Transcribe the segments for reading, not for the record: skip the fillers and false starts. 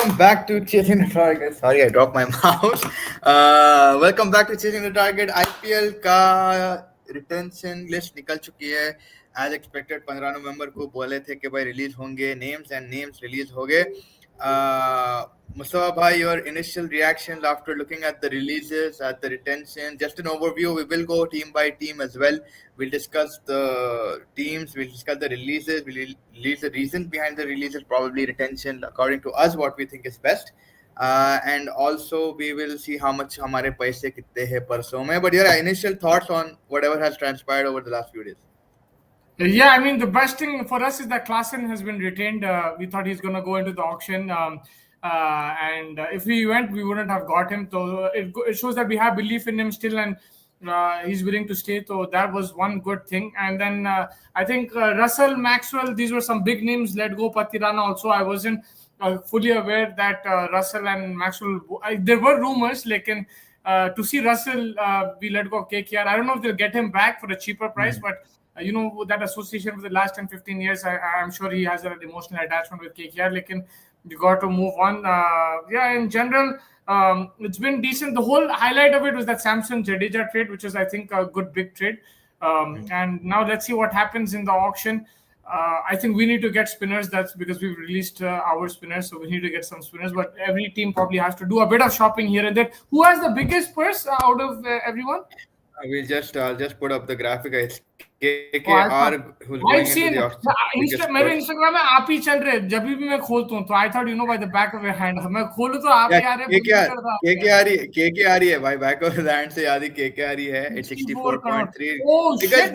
welcome back to Chasing the Target. Sorry, I dropped my mouse. Welcome back to Chasing the Target. IPL का retention list निकल चुकी है. As expected, 15 नवंबर को बोले थे कि भाई रिलीज होंगे names and names रिलीज हो गए. Mustafa bhai, your initial reactions after looking at the releases, at the retention, just an overview. We will go team by team as well. We'll discuss the teams, we'll discuss the releases, we'll release the reasons behind the releases, probably retention, according to us, what we think is best. And also we will see how much हमारे पैसे कितने हैं परसों में. But your initial thoughts on whatever has transpired over the last few days. Yeah, I mean, the best thing for us is that Klaasen has been retained. We thought he's going to go into the auction. And if he went, we wouldn't have got him. So it shows that we have belief in him still, and he's willing to stay. So that was one good thing. And then I think Russell, Maxwell, these were some big names. Let go Patirana also. I wasn't fully aware that Russell and Maxwell, there were rumors, like to see Russell, we let go of KKR. I don't know if they'll get him back for a cheaper price, but that association for the last 10-15 years, I'm sure he has an emotional attachment with KKR. Like, you got to move on. In general, it's been decent. The whole highlight of it was that Samson Jadeja trade, which is, I think, a good big trade. And now let's see what happens in the auction. I think we need to get spinners. That's because we've released our spinners, so we need to get some spinners. But every team probably has to do a bit of shopping here and there. Who has the biggest purse out of everyone? We'll just put up the graphic. It's KKR who's going into the auction. मेरे Instagram में आप ही चल रहे जब भी मैं खोलता हूँ तो I thought by the back of your hand मैं खोलूँ तो आप ही आ रहे KKR ही है भाई, back of the hand से याद ही KKR ही है. It's 64.3. Oh shit,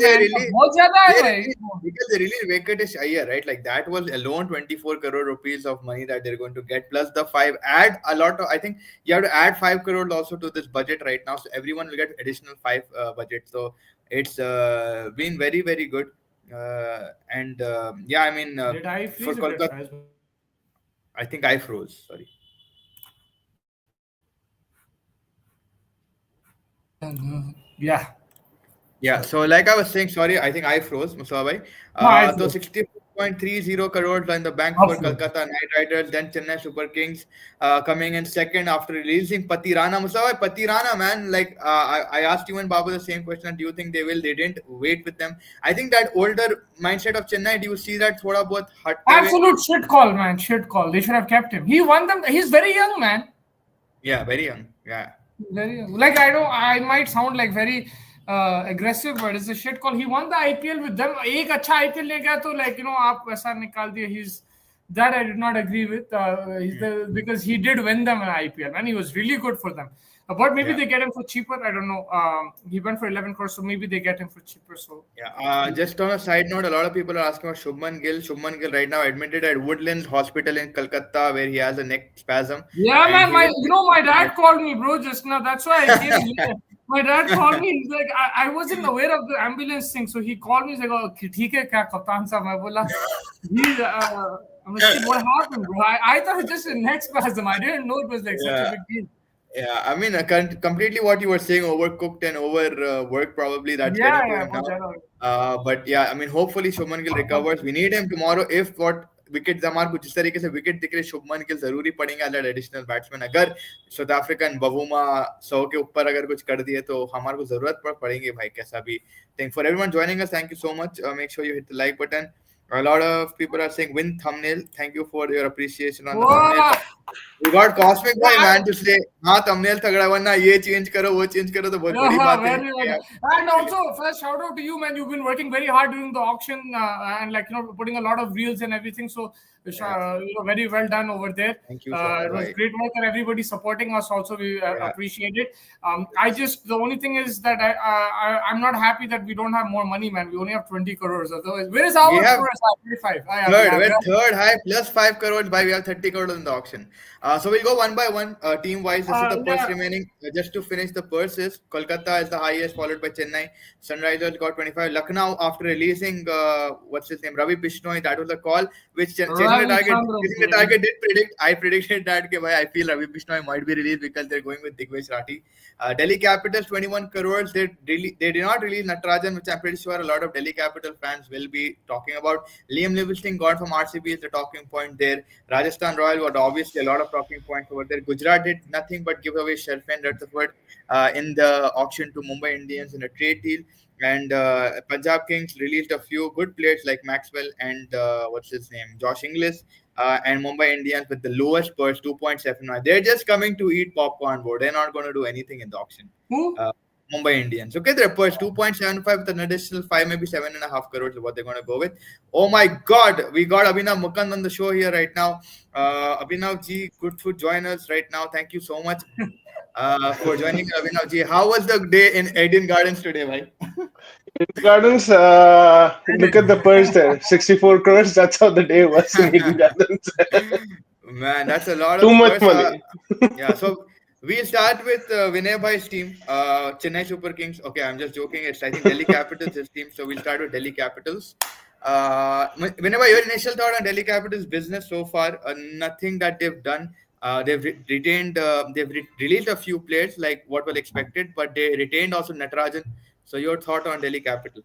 बहुत ज़्यादा है भाई. Because they really Venkatesh Iyer, right? Like that was alone 24 crore rupees of money that they're going to get, plus the 5. Add a lot of, I think you have to add 5 crore also to this budget right now, so everyone will get additional 5 budget. So it's been very, very good. I mean, did I freeze for Kolkata, I think I froze. Sorry. Yeah. So like I was saying, sorry, I think I froze, Musa bhai. So 60.30 crores in the bank for Kolkata Knight Riders, then Chennai Super Kings coming in second after releasing Patirana. Musa bhai, Patirana, man, like I asked you and Babu the same question. Do you think they will? They didn't wait with them. I think that older mindset of Chennai, do you see that thoda bahut hut? Absolute shit call, man. Shit call. They should have kept him. He won them. He's very young, man. Yeah, very young. Yeah. Very young. Like I might sound like very aggressive, but it's a shit call. He won the IPL with them. एक अच्छा IPL ले गया तो आप ऐसा निकाल दिया. He's that I did not agree with. Because he did win them an IPL, and he was really good for them. But maybe they get him for cheaper. I don't know. He went for 11 crores, so maybe they get him for cheaper. So just on a side note, a lot of people are asking about Shubman Gill. Shubman Gill right now admitted at Woodlands Hospital in Kolkata, where he has a neck spasm. Yeah, man. My dad called me, bro, just now. That's why I came here. My dad called me. He's like, I wasn't aware of the ambulance thing, so he called me. He's like, "Oh, ठीक है क्या कप्तान साहब?" मैं बोला, I'm like, "What happened, bro?" I thought it was just a neck spasm. I didn't know it was like such a big deal. Yeah, I mean, completely what you were saying, overcooked and overworked probably. That's getting to him now. But yeah, I mean, hopefully Shubman Gill recovers. We need him tomorrow. If what wicket हमारे को जिस तरीके से wicket दिख रहे शुभमन गिल जरूरी पड़ेंगे as additional batsman. अगर साउथ अफ्रीकन बवुमा 100 के ऊपर अगर कुछ कर दिए तो हमारे को जरूरत पड़ेंगे भाई. कैसा भी thank for everyone joining us. Thank you so much. Make sure you hit the like button. A lot of people are saying win thumbnail. Thank you for your appreciation on the thumbnail. We got Cosmic Bhai man to say हाँ thumbnail तगड़ा वरना ये change करो वो change करो तो बहुत बड़ी बात है. And also first shout out to you, man. You've been working very hard during the auction and putting a lot of reels and everything. So very well done over there. Thank you. It was great work and everybody supporting us also. We appreciate it. The only thing is that I'm not happy that we don't have more money, man. We only have 20 crores. Otherwise, where is our 35? We're third high plus 5 crores. By we have 30 crores in the auction. So we'll go one by one, team wise. This is the purse remaining. Just to finish the purses, Kolkata is the highest, followed by Chennai. Sunrisers got 25. Lucknow, after releasing what's his name, Ravi Bishnoi, that was the call which Chennai the target did predict. I predicted that I feel Ravi Bishnoi might be released because they're going with Digvish Rathi. Delhi Capitals 21 crores. They did not release Natarajan, which I'm pretty sure a lot of Delhi Capital fans will be talking about. Liam Livingston gone from RCB is the talking point there. Rajasthan Royal got obviously a lot of talking points over there. Gujarat did nothing but give away Sherfan Rutherford in the auction to Mumbai Indians in a trade deal. And Punjab Kings released a few good players like Maxwell and what's his name, Josh Inglis, and Mumbai Indians with the lowest purse, 2.79. They're just coming to eat popcorn, bro. They're not going to do anything in the auction. Who? Mumbai Indians. Okay, their purse 2.75 with an additional 5, maybe 7.5 crores is what they're going to go with. Oh my God, we got Abhinav Mukand on the show here right now. Abhinav ji, good to join us right now. Thank you so much for joining Abhinav ji. How was the day in Eden Gardens today, bhai? Eden Gardens, look at the purse there, 64 crores. That's how the day was in Eden Gardens. Man, that's a lot of too much money. Yeah, so we'll start with Vinay Bhai's team, Chennai Super Kings. Okay, I'm just joking. It's I think Delhi Capitals his team, so we'll start with Delhi Capitals. Vinay Bhai, your initial thought on Delhi Capitals business so far? Nothing that they've done. They've released a few players like what was expected, but they retained also Natarajan. So your thought on Delhi Capital?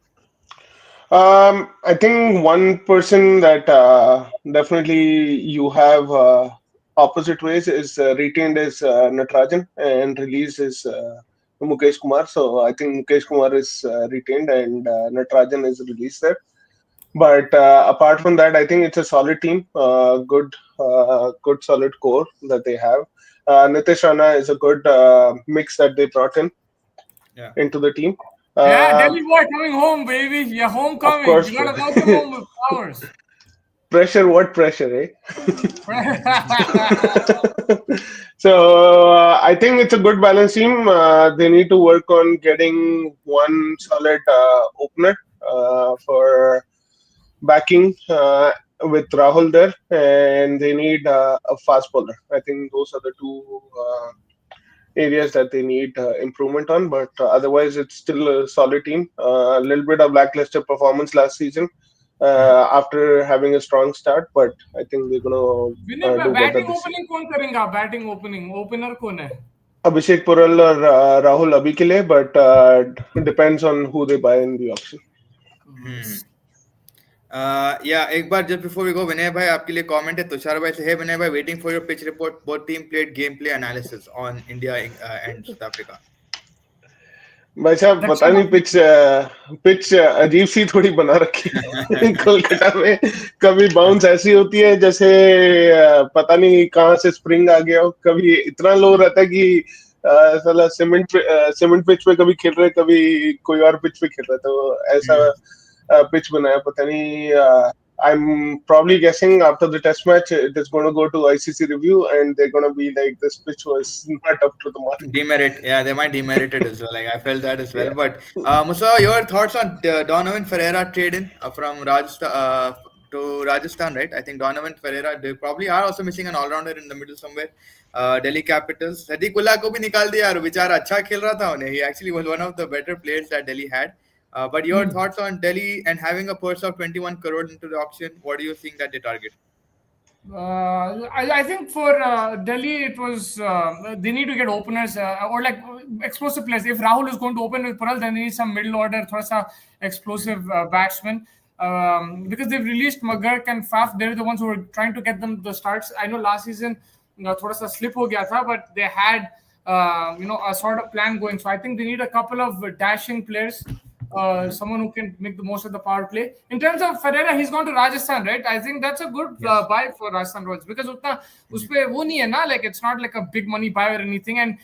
I think one person that definitely you have opposite ways is retained is Natarajan and released is Mukesh Kumar. So I think Mukesh Kumar is retained and Natarajan is released there. But apart from that, I think it's a solid team, good solid core that they have. Nitish Rana is a good mix that they brought into the team. Delhi boy coming home, baby. You're homecoming. Of course, you gotta welcome home with flowers. Pressure, what pressure, eh? So I think it's a good balanced team. They need to work on getting one solid opener for backing with Rahul there, and they need a fast bowler. I think those are the two areas that they need improvement on, but otherwise it's still a solid team. A little bit of lackluster performance last season after having a strong start, but I think they're gonna do better this opening कौन करेगा? Batting opening opener कौन है? Abhishek Purral or Rahul abhi ke liye, but it depends on who they buy in the auction. Yeah, एक बार just before we go, विनय भाई आपके लिए comment है तुषार भाई से. Hey विनय भाई, waiting for your pitch report. Both team played gameplay analysis on India and South Africa. भाई साहब पता नहीं पिच अजीब सी थोड़ी बना रखी है कोलकाता में. कभी बाउंस ऐसी होती है जैसे पता नहीं कहाँ से स्प्रिंग आ गया हो. कभी इतना लो रहता है कि साला सीमेंट पिच पे कभी खेल रहे, कभी कोई और पिच पे खेल रहा. तो ऐसा pitch banaya pata nahi. I'm probably guessing after the test match it is going to go to ICC review and they're going to be like, this pitch was not up to the mark. Demerit, yeah, they might demerit it as well. Like I felt that as well. But Musa, your thoughts on Donovan Ferreira trade-in from Rajasthan to Rajasthan, right? I think Donovan Ferreira, they probably are also missing an all-rounder in the middle somewhere. Delhi Capitals, Sadiq Ullah ko bhi nikal diya yaar, बेचारा अच्छा खेल रहा था उन्हें. He actually was one of the better players that Delhi had. But your thoughts on Delhi and having a purse of 21 crores into the auction, what do you think that they target? I think for Delhi, it was they need to get openers or like explosive players. If Rahul is going to open with Purral, then they need some middle order, thoda sa explosive batsmen. Because they've released McGurk and Faf, they're the ones who were trying to get them the starts. I know last season, thoda sa slip ho gaya tha, but they had a sort of plan going. So I think they need a couple of dashing players. Someone who can make the most of the power play. In terms of Ferreira, he's gone to Rajasthan, right? I think that's a good buy for Rajasthan Royals because uspe wo nahi hai na, like it's not like a big money buy or anything, and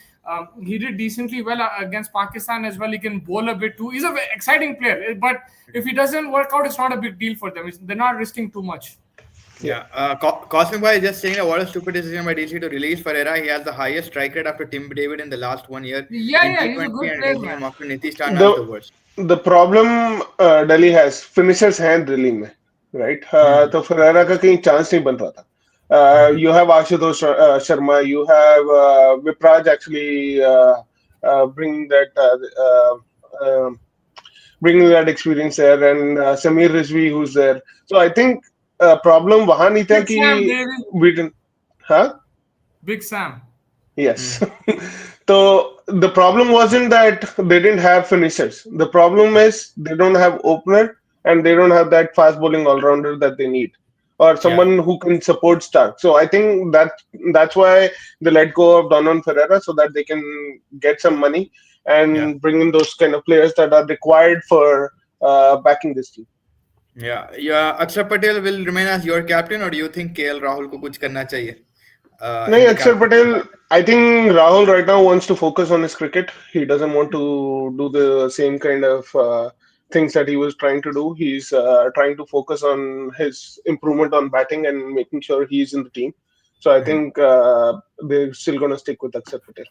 he did decently well against Pakistan as well. He can bowl a bit too. He's an exciting player, but if he doesn't work out, it's not a big deal for them. They're not risking too much. Yeah, Cosmic Boy is just saying that what a stupid decision by DC to release Ferreira. He has the highest strike rate after Tim David in the last 1 year. Yeah, he's a good player. After Nitish Rana is the worst. The problem Delhi has, finishers हैं दिल्ली में, right? तो Ferreira का कहीं chance नहीं बन रहा था. You have Ashutosh Sharma, you have Vipraj actually bringing that experience there, and Samir Rizvi who's there. So I think problem वहां नहीं था Big कि Sam, baby. we didn't, हाँ Big Sam. yes. So the problem wasn't that they didn't have finishers. The problem is they don't have opener and they don't have that fast bowling all rounder that they need, or Yeah. someone who can support Stark. So I think that's why they let go of Donovan Ferreira, so that they can get some money and Yeah. bring in those kind of players that are required for backing this team. Yeah. Akshar Patel will remain as your captain, or do you think KL Rahul को कुछ करना चाहिए No, in the Akshar captain? Patel, I think Rahul right now wants to focus on his cricket. He doesn't want to do the same kind of things that he was trying to do. He's trying to focus on his improvement on batting and making sure he's in the team. So I think they're still going to stick with Akshar Patel.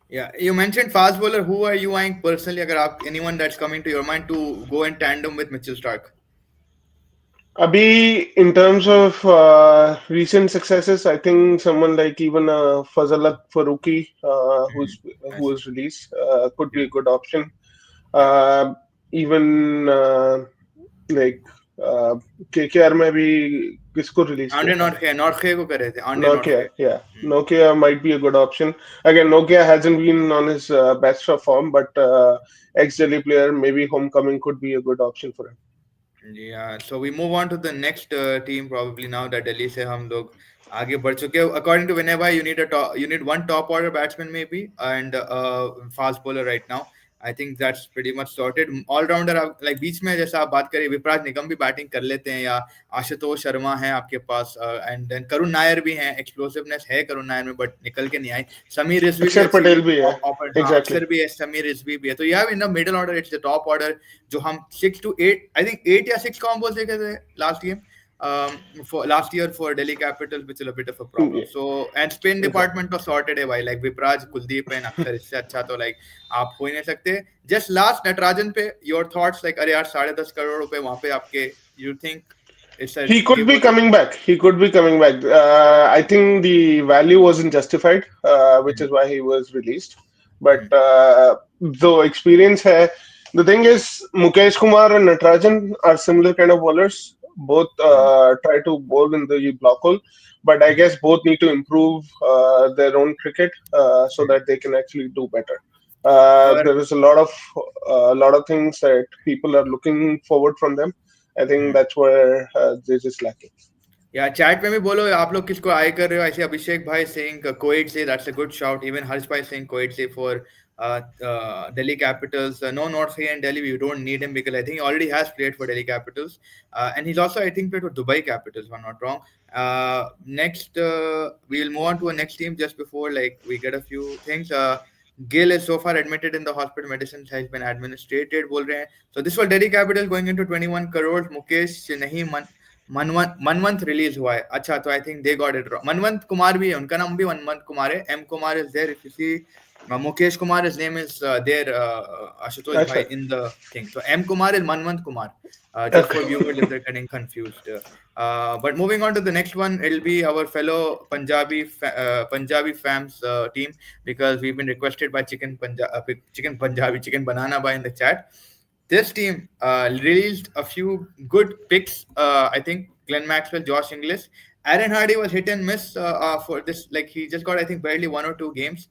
Yeah, you mentioned fast bowler. Who are you eyeing personally? अगर आप anyone that's coming to your mind to go in tandem with Mitchell Stark? Abhi, in terms of recent successes, I think someone like even Fazalak Farooqi, who was released, could be a good option. Yeah. Even like KKR में भी किसको release Andre किया था? Northe को करे थे. Andre Nokia, Northe. yeah. Nokia might be a good option. Again, Nokia hasn't been on his best of form, but ex-Delhi player, maybe Homecoming could be a good option for him. Yeah, so we move on to the next team probably now that Delhi से हम लोग आगे बढ़ चुके हैं. According to Vinay bhai, you need one top order batsman maybe and fast bowler right now. I think that's pretty much sorted. All rounder like बीच में जैसा आप बात करें विपराज निगम भी बैटिंग कर लेते हैं या आशुतोष शर्मा है आपके पास एंड देन करुण नायर भी हैं. एक्सप्लोसिवनेस है करुण नायर में बट निकल के नहीं आई. समीर रिजवी अक्षर पटेल भी है. Exactly. अक्षर भी है, समीर रिजवी भी है. तो you have in the middle order it's the top order जो हम 6 to 8 I think 8 या 6 combos देखे थे last game. For last year for Delhi Capitals, which is a bit of a problem. Yeah. So and spin department was sorted है भाई, like Vipraj, Kuldeep and Akhtar. इससे अच्छा तो like आप हो ही नहीं सकते. Just last नटराजन पे your thoughts like अरे यार 10.5 करोड़ रुपए वहाँ पे आपके, you think it's a he could be coming back. He could be coming back. I think the value wasn't justified, which is why he was released. But though experience hai, the thing is Mukesh Kumar and Natarajan are similar kind of bowlers. Both try to bowl in the block hole, but I guess both need to improve their own cricket so that they can actually do better. There is a lot of things that people are looking forward from them. I think that's where they're just lacking. Yeah, chat में भी बोलो आप लोग किसको आए कर रहे हो. ऐसे अभिषेक भाई saying Kuwait से, that's a good shout. Even Harsh भाई saying Kuwait से for Delhi Capitals. No North and Delhi, we don't need him because I think he already has played for Delhi Capitals. And he's also, I think, played for Dubai Capitals, if I'm not wrong. Next, we'll move on to a next team just before like we get a few things. Gill is so far admitted in the hospital. Medicine has been administered. बोल रहे हैं. So this was Delhi Capitals going into 21 crores. Mukesh नहीं Manwant release हुआ है. अच्छा, तो I think they got it wrong. Manvant Kumar भी है, उनका नाम भी मनवंत कुमार है. M Kumar is there. If you see Mukesh Kumar, his name is there, Ashutosh bhai in the thing. So M Kumar is Manvant Kumar. Just for viewers if they're getting confused. But moving on to the next one, it'll be our fellow Punjabi fams team, because we've been requested by Chicken Banana Bhai in the chat. This team released a few good picks. I think Glenn Maxwell, Josh Inglis, Aaron Hardy was hit and miss for this. Like he just got I think barely 1 or 2 games.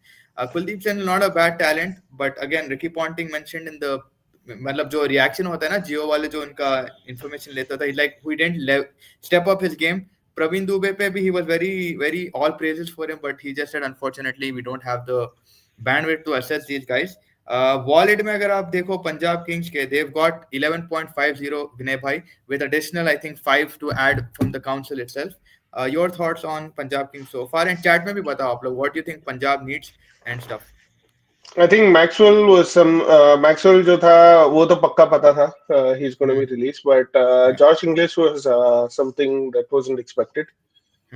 Kuldeep Sennel not a bad talent, but again Ricky Ponting mentioned in the मतलब जो reaction होता है ना जियो वाले जो उनका information लेता था, like we didn't step up his game. Praveen Dubey पे भी he was very all praises for him, but he just said unfortunately we don't have the bandwidth to assess these guys. Wallet में अगर आप देखो Punjab Kings के, they've got 11.50 विनय भाई with additional I think 5 to add from the council itself. Your thoughts on Punjab Kings so far, and chat में भी बताओ आप लोग what do you think Punjab needs and stuff. I think Maxwell Maxwell जो था वो तो पक्का पता था he's going to be released, but Josh Inglis was something that wasn't expected.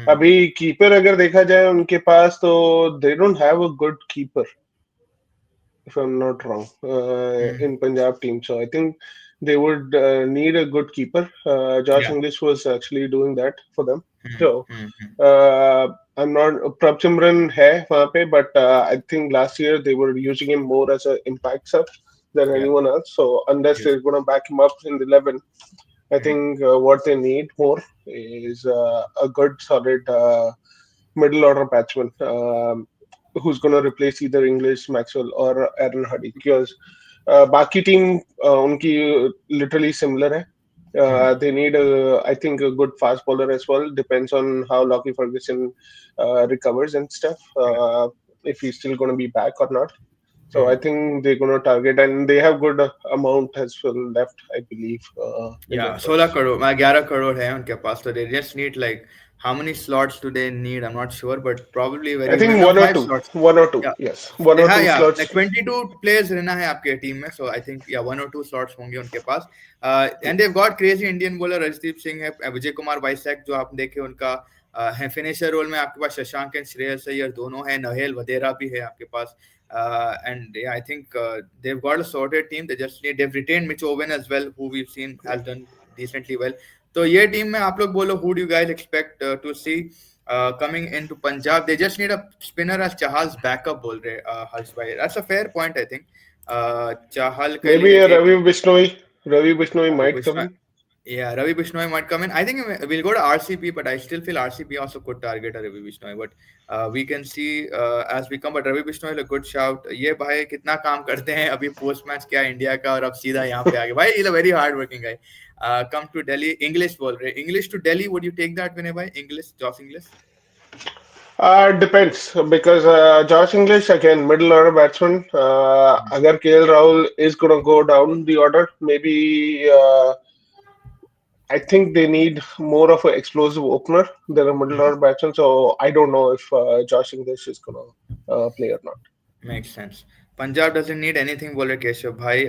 अभी कीपर अगर देखा जाए उनके पास तो they don't have a good keeper, if I'm not wrong, in Punjab team. So I think they would need a good keeper. Josh Inglis was actually doing that for them. So I'm not Prabhchandran hai वहाँ पे, but I think last year they were using him more as an impact sub than anyone else. So unless they're going to back him up in the 11, I think what they need more is a good, solid middle order batsman who's going to replace either English, Maxwell, or Aaron Huddy. Because बाकी team उनकी literally similar है. They need, I think, a good fast bowler as well. Depends on how Lockie Ferguson recovers and stuff. If he's still going to be back or not. So I think they're going to target, and they have good amount as well left, I believe. Yeah, 16 crore, 11 crore hai unke paas. So they just need like how many slots do they need? I'm not sure, but probably very. I think minimum one or 5 two. slots. One or two. Yeah. Yes, one or two Yeah, slots. like 22 players रहना है आपके team में, so I think yeah 1 or 2 slots होंगे उनके पास. And they've got crazy Indian bowler Arshdeep Singh है, Vijay Kumar Vaisak जो आप देखे उनका है फिनिशर रोल में आपके पास शशांक एंड श्रेयस अय्यर दोनों है, नहेल वधेरा भी है आपके पास. And yeah, I think they've got a sorted team. They've retained Mitch Owen as well, who we've seen has done decently well. तो ये टीम में आप लोग बोलो, who do you guys expect to see coming into Punjab? They just need a spinner as Chahal's backup, बोल रहे हर्ष भाई. That's a fair point, I think. Chahal maybe Ravi Bishnoi. Ravi Bishnoi might come in. Yeah, Ravi Bishnoi might come in. I think we'll go to RCB, but I still feel RCB also could target a Ravi Bishnoi. But we can see as we come. But Ravi Bishnoi is a good shout. ये भाई कितना काम करते हैं अभी post match क्या India का, और अब सीधा यहाँ पे आ गए भाई. He's a very hard working guy. Come to Delhi. English बोल रहे. English to Delhi. Would you take that, Vinay bhai? English, Josh English. Depends, because Josh English, again, middle order batsman. Agar KL Rahul is going to go down the order, maybe I think they need more of an explosive opener than a middle order batsman. So I don't know if Josh English is going to play or not. Makes sense. Punjab doesn't need anything बोले केशव भाई.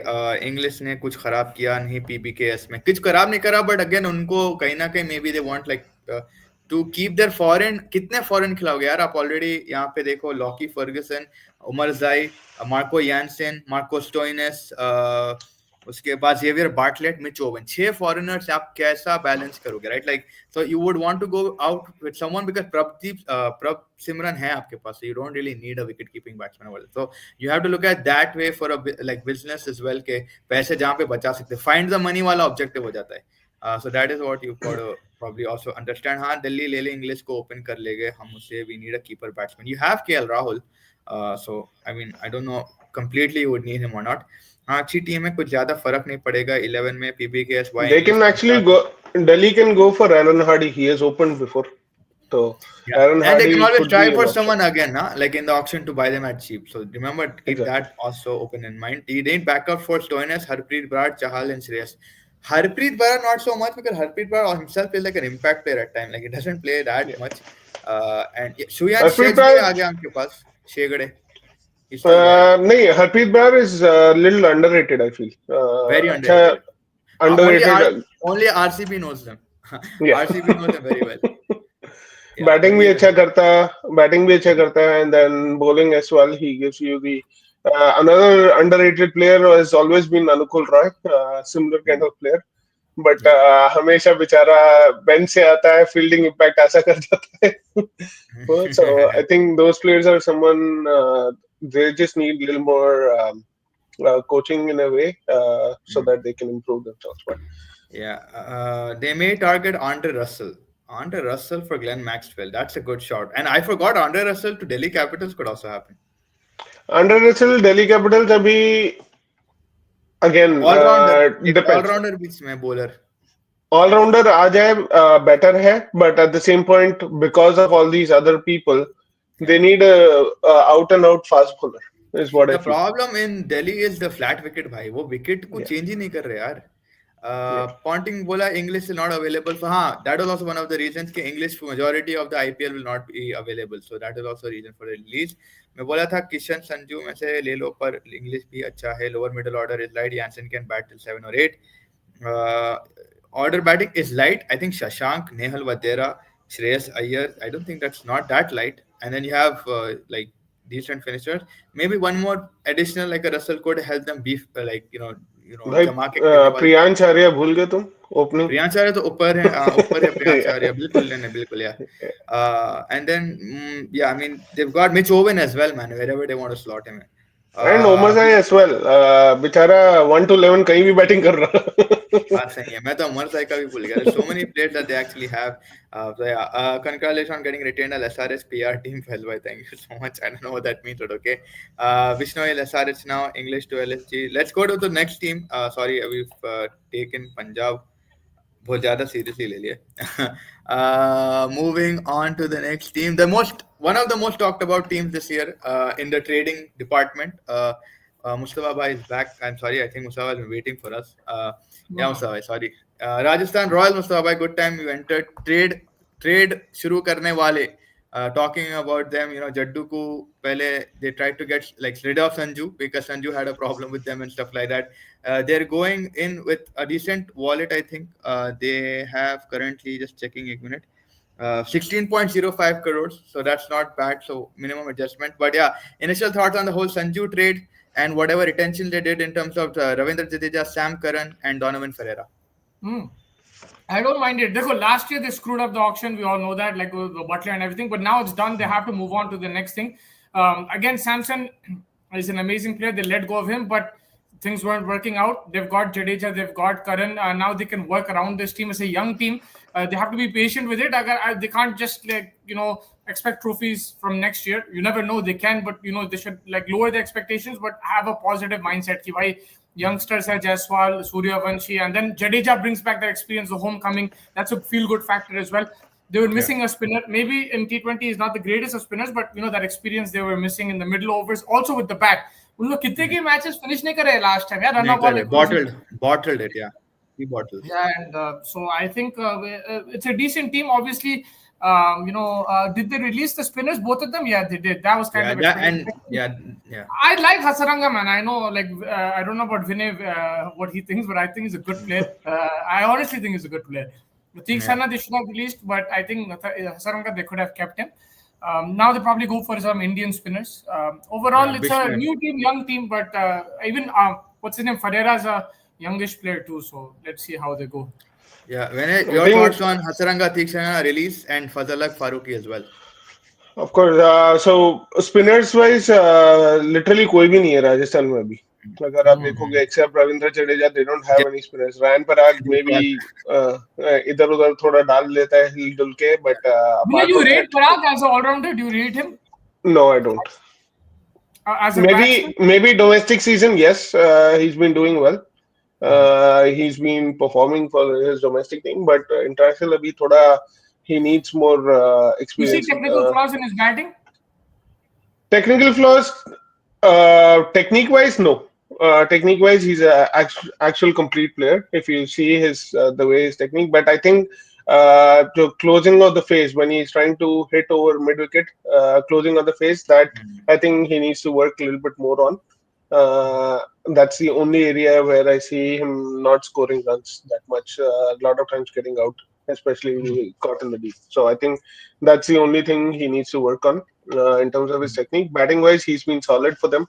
English ने कुछ खराब किया नहीं PBKS में, कुछ खराब नहीं करा, बट अगेन उनको कहीं ना कहीं maybe they want like to keep their foreign. कितने फॉरेन खिलाओगे यार आप? ऑलरेडी यहाँ पे देखो लॉकी फर्गसन, उमर जाई, मार्को यानसेन, मार्को स्टोइनेस, उसके बाद Xavier Bartlett, Mitch Owen, 6 foreigners. आप कैसा बैलेंस करोगे, right? Like so you would want to go out with someone because Prabh Simran है आपके पास, you don't really need a wicket keeping batsman वाला. So you have to look at that way for a like business as well, के पैसे जहां पे बचा सकते, फाइंड द मनी वाला ऑब्जेक्टिव हो जाता है. So that is what you've got to probably also understand. हाँ, दिल्ली ले ले, इंग्लिश को ओपन कर लेंगे हम उसे. We need a keeper batsman. You have KL Rahul, so I mean I don't know completely you would need him or not. हाँ, अच्छी टीम है, कुछ ज्यादा फर्क नहीं पड़ेगा 11 में. PBKS they can actually go. Delhi can go for Aaron Hardy. He has opened before. So yeah. Aaron and Hardy they can always could try be for an someone again, like in the auction to buy them at cheap. So remember, keep Exactly. that also open in mind. He didn't back up for Stoinis, Harpreet Brar, Chahal and Shreyas. Harpreet Brar not so much, because Harpreet Brar himself is like an impact player at time. Like he doesn't play that much. And Suyan Shea भी आ गया आपके पास, शेगड़े. नहीं, Harpreet Brar is a little underrated, I feel. Very underrated. Underrated. Only RCB knows them. RCB knows them very well. Batting भी अच्छा करता है, and then bowling as well. He gives you the another underrated player has always been Anukul Roy, similar kind of player, but हमेशा बेचारा bench से आता है, fielding impact ऐसा कर जाता है. So I think those players are someone they just need a little more coaching in a way, so that they can improve themselves. But yeah, they may target Andre Russell. Andre Russell for Glenn Maxwell. That's a good shot. And I forgot Andre Russell to Delhi Capitals could also happen. Andre Russell, Delhi Capitals अभी again depends. All-rounder बीच में bowler. All-rounder आ जाए better है, but at the same point, because of all these other people, they need a out-and-out fast bowler. Is what the I feel. problem in Delhi is the flat wicket भाई. वो wicket को change ही नहीं कर रहे यार. Ponting बोला English is not available for. हाँ, that was also one of the reasons कि English majority of the IPL will not be available. So that is also a reason for the release. मैं बोला था किशन संजू में से ले लो, पर English भी अच्छा है. Lower middle order is light. Jansen can bat till 7 or 8. Order batting is light. I think Shashank, Nehal Vadera, Shreyas Iyer. I don't think that's not that light. And then you have like decent finishers. Maybe one more additional like a Russell could help them beef भाई प्रियांश आर्या भूल गए तुम opening. Priyansh Arya तो ऊपर है प्रियांश आर्या बिल्कुल यार. And then I mean they've got Mitch Owen as well, man, wherever they want to slot him in. And Omar Zai as well. बेचारा 1 to 11 कहीं भी बैटिंग कर रहा. बात सही है. मैं तो अमर साई का भी भूल गया. There's so many players that they actually have. So yeah, congratulations on getting retained as SRH PR team. Felway, thank you so much. I don't know what that means, but okay. Vishnoil SRH now, English to LSG. Let's go to the next team. Sorry, we've taken Punjab. बहुत ज्यादा seriously ले लिया. Moving on to the next team, one of the most talked about teams this year in the trading department. Mustafa Bhai is back. I'm sorry, I think Mustafa has been waiting for us. Yeah, Mustafa Bhai, sorry. Rajasthan Royals, Mustafa Bhai, good time you entered. Trade शुरू करने वाले. Talking about them, Jaddu ko pehle they tried to get rid of Sanju because Sanju had a problem with them and stuff like that. They're going in with a decent wallet, I think. They have currently, just checking a minute, 16.05 crores. So that's not bad. So minimum adjustment. But yeah, initial thoughts on the whole Sanju trade and whatever retention they did in terms of Ravindra Jadeja, Sam Curran, and Donovan Ferreira. I don't mind it. Last year they screwed up the auction. We all know that, like the Butler and everything. But now it's done. They have to move on to the next thing. Again, Samson is an amazing player. They let go of him, but things weren't working out. They've got Jadeja, they've got Curran. Now they can work around this team. It's a young team. They have to be patient with it. They can't just expect trophies from next year. You never know. They can, but they should lower the expectations, but have a positive mindset. Ki bhai, youngsters hai Jaiswal, Suryavanshi, and then Jadeja brings back that experience, the homecoming. That's a feel-good factor as well. They were missing a spinner. Maybe in T20 is not the greatest of spinners, but that experience they were missing in the middle overs, also with the bat. उन लोग कितने के matches finish नहीं करे last time. Yeah, bottled it. Yeah, he bottled. Yeah, and so I think it's a decent team. Obviously, did they release the spinners? Both of them? Yeah, they did. That was kind of. Yeah. I like Hasaranga, man. I know, I don't know about Vinay what he thinks, but I think he's a good player. I honestly think he's a good player. Theeksana they should have released, but I think Hasaranga they could have kept him. Now they probably go for some Indian spinners. Overall, it's a new team, young team, but even what's his name? Ferreira is a youngish player too, so let's see how they go. Yeah, your thoughts on Hasaranga, Theeksana release and Fazalak Farooqi as well? Of course. So spinners wise, literally कोई भी नहीं है राजस्थान में अभी. अगर आप देखोगे except Ravindra Jadeja, they don't have any spinners. Ryan Parag maybe इधर उधर थोड़ा डाल लेता है हिल डुल के, but you rate Parag as an all-rounder? Do you rate him? No, I don't. Maybe domestic season, yes, he's been doing well. He's been performing for his domestic team, but international abhi thoda he needs more experience. You see technical flaws in his batting? Technical flaws, technique-wise, no. Technique-wise, he's an actual complete player. If you see his the way his technique, but I think the closing of the phase when he's trying to hit over mid-wicket, closing of the phase, that I think he needs to work a little bit more on. That's the only area where I see him not scoring runs that much. A lot of times getting out, especially caught in the deep. So I think that's the only thing he needs to work on in terms of his technique. Batting wise, he's been solid for them.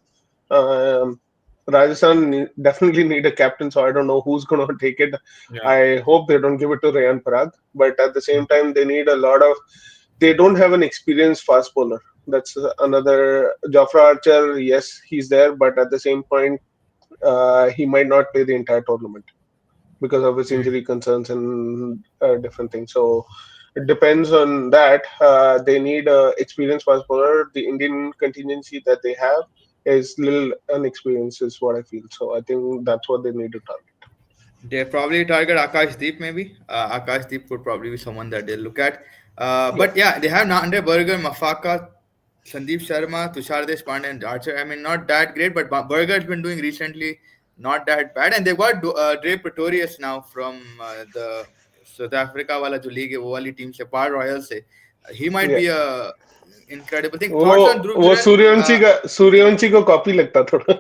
Rajasthan definitely need a captain, so I don't know who's going to take it. Yeah. I hope they don't give it to Rayan Parag, but at the same time, they need a lot of. They don't have an experienced fast bowler. That's another. Jofra Archer, yes, he's there, but at the same point, he might not play the entire tournament because of his injury concerns and different things. So it depends on that. They need an experienced fast bowler. The Indian contingency that they have is little inexperienced, is what I feel. So I think that's what they need to target. They probably target Akashdeep, maybe. Akashdeep could probably be someone that they'll look at. But yeah, they have Nande Berger, Mafaka, Sandeep Sharma, Tushar Deshpande, and Archer. I mean, not that great, but Berger's been doing recently not that bad. And they've got Dre Pretorius now from the South Africa wala jo league hai, wo wali team se, Par Royal se. He might be a incredible thing. वो सूर्यवंशी को copy लगता थोड़ा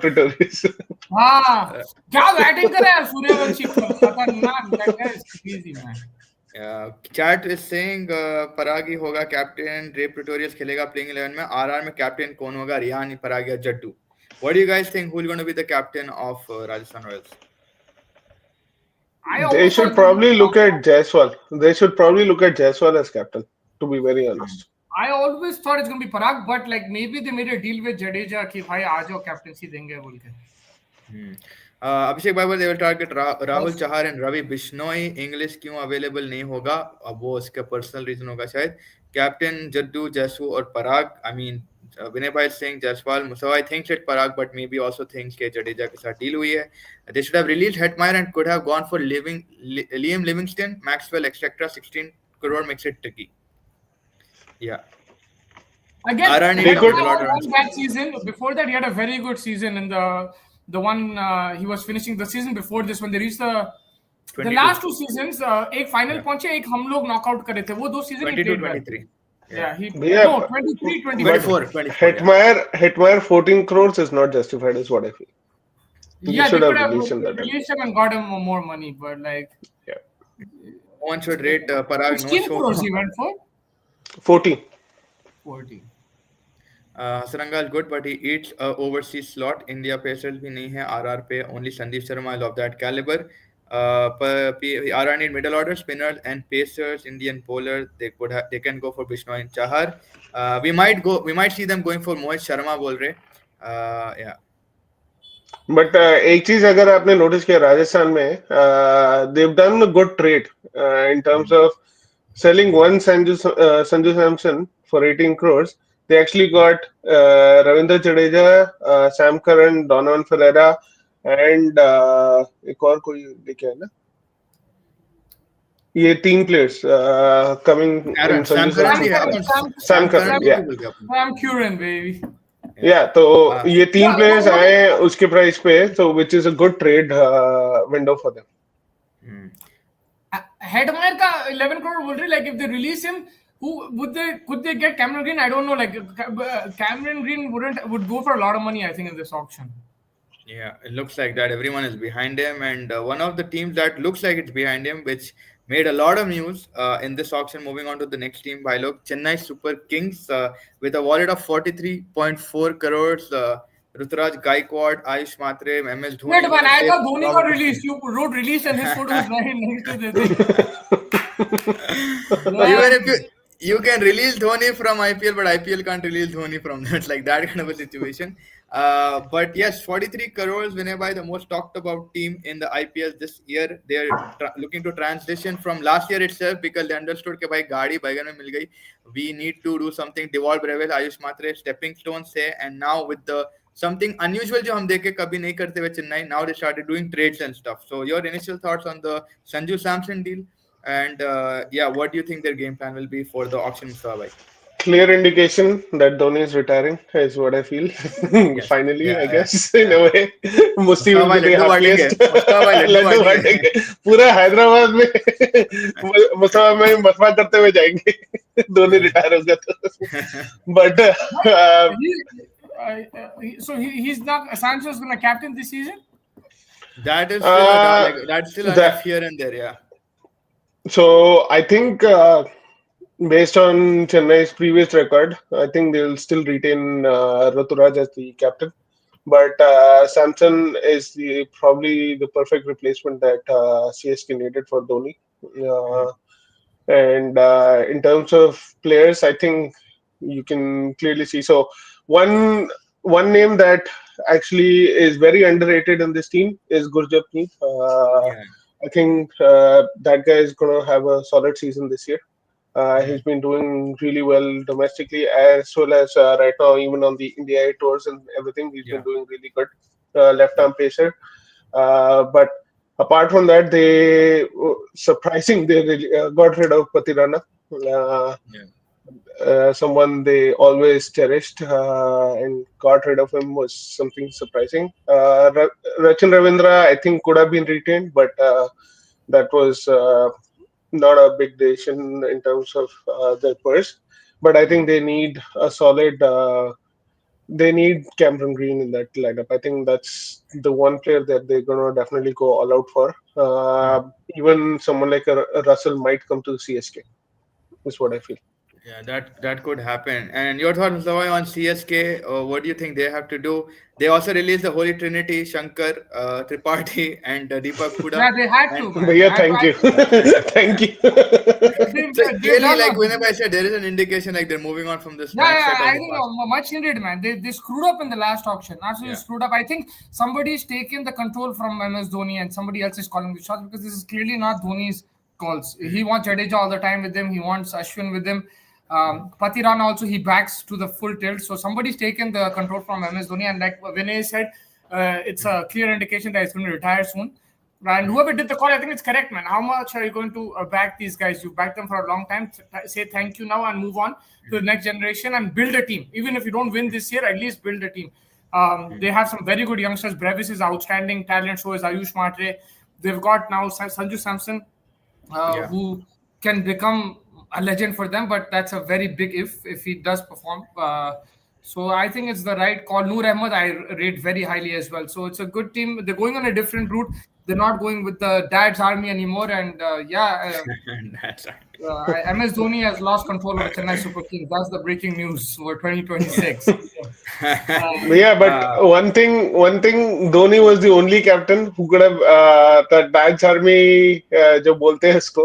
Pretorius. हाँ, क्या batting करे यार सूर्यवंशी, खतरनाक batter, easy man. Chat is saying Paragi होगा कैप्टन, Dre Pretorius खेलेगा प्लेइंग 11 में. आरआर में कैप्टन कौन होगा, रिहान, Paragi या Jattu? What do you guys think? Who's going to be the captain of Rajasthan Royals? They should probably look at Jaiswal. They should probably look at Jaiswal as captain, to be very honest. I always thought it's going to be Parag, but maybe they made a deal with Jadeja कि भाई आ जाओ captaincy देंगे बोल के. Abhishek Babar they will target Rahul Chahar and Ravi Bishnoi. English क्यों available नहीं होगा, अब वो उसका पर्सनल रीजन होगा शायद. कैप्टन जद्दू, जैसू और पराग. I mean Vinay Bhai is saying Jaiswal. Musawa thinks it Parag, but maybe also thinks कि जडेजा के साथ डील हुई है. They should have released Hetmeyer and could have gone for Liam Livingston. Maxwell etc. 16 crore makes it tricky. Yeah. Again, he could won that season. Before that, he had a very good season in the one he was finishing the season before this when they reached the last two seasons. एक final पहुंचे, एक हम लोग knockout करे थे. वो दो season 22-23. Yeah, no, 23-24. Hetmeyer 14 crores is not justified, is what I feel. Yeah, they could have released him and got him more money, but like, one should rate Parag. 16 crores he went for. 40. Sarangal good, but he eats overseas slot. India Pacers भी नहीं है. RR पे only Sandeep Sharma. I love that caliber. RR need middle order spinners and Pacers. Indian bowler they can go for Bishnoi and Chahar. We might see them going for Mohit Sharma बोल रहे. Yeah. But एक चीज अगर आपने notice किया राजस्थान में, they've done a good trade in terms of selling one Sanju Samson for 18 crores. They actually got Ravindra Jadeja, Sam Curran, Donovan Ferreira, and एक और कोई लेके आया ना, ये 3 players coming in Sam Curran, yeah. Sam Curran, baby. Yeah, तो ये 3 players आए उसके price पे, so which is a good trade window for them. Hetmeyer का 11 crore बोल रहे, like if they release him, could they get Cameron Green? I don't know. Like Cameron Green would go for a lot of money, I think, in this auction. Yeah, it looks like that everyone is behind him, and one of the teams that looks like it's behind him, which made a lot of news in this auction. Moving on to the next team, by look, Chennai Super Kings with a wallet of 43.4 crores. Ruturaj Gaikwad, Ayush Matre, MS Dhoni. Wait, man, I thought Dhoni got released. You wrote release and his photo was right next to the thing. Even if you can release Dhoni from IPL, but IPL can't release Dhoni from that. Like that kind of a situation. But yes, 43 crores, Vinay Bhai, the most talked about team in the IPL this year. They're looking to transition from last year itself because they understood that bhai gaadi baigan mein mil gayi. We need to do something. Devolve Brevel, Ayush Matre, stepping stones say, and now with the something unusual जो हम देखे कभी नहीं करते हुए Chennai. Now they started doing trades and stuff. So your initial thoughts on the Sanju Samson deal, and yeah, what do you think their game plan will be for the auction, Mustafa? Clear indication that Dhoni is retiring is what I feel. Yes. Finally, yeah, I guess in a way, Musti will be the happiest. पूरा हैदराबाद में मुस्तफा में मसवा करते हुए जाएंगे. Dhoni retire होगा तो. But so he's not. Sancho's gonna captain this season. That is still that's still a ref here and there, yeah. So I think based on Chennai's previous record, I think they'll still retain Ruturaj as the captain. But Samson is probably the perfect replacement that CSK needed for Dhoni. And in terms of players, I think you can clearly see. So one name that actually is very underrated in this team is Gurjapneet. I think that guy is going to have a solid season this year. He's been doing really well domestically as well as right now, even on the India tours and everything. He's been doing really good. Left-arm pacer. But apart from that, they got rid of Patirana. Someone they always cherished and got rid of him was something surprising. Rachin Ravindra, I think, could have been retained, but that was not a big decision in terms of their purse. But I think they need a solid. They need Cameron Green in that lineup. I think that's the one player that they're going to definitely go all out for. Even someone like a Russell might come to the CSK. Is what I feel. Yeah, that could happen. And your thoughts, Mustafa, on CSK? What do you think they have to do? They also released the Holy Trinity, Shankar, Tripathi, and Deepak Huda. Yeah, they had And to, man. Bhaiya, thank you. Thank you. so They've clearly, done like whenever I said, there is an indication like they're moving on from this yeah, mindset I of the think past. much needed, man. They screwed up in the last auction. Absolutely Yeah. screwed up. I think somebody's taken the control from MS Dhoni and somebody else is calling the shots because this is clearly not Dhoni's calls. He wants Jadeja all the time with him. He wants Ashwin with him. Patirana also he backs to the full tilt. So somebody's taken the control from MS Dhoni, and like Vinay said, it's a clear indication that he's going to retire soon. And whoever did the call, I think it's correct, man. How much are you going to back these guys? You backed them for a long time. Say thank you now and move on to the next generation and build a team. Even if you don't win this year, at least build a team. They have some very good youngsters. Brevis is outstanding talent. So is Ayush Matre. They've got now Sanju Samson, who can become a legend for them, but that's a very big if he does perform. So I think it's the right call. Noor Ahmed, I rate very highly as well. So it's a good team. They're going on a different route. They're not going with the dad's army anymore. And That's right. MS Dhoni has lost control of the Chennai Super Kings. That's the breaking news for 2026. Yeah, but one thing, Dhoni was the only captain who could have the Dad's Army जो बोलते हैं इसको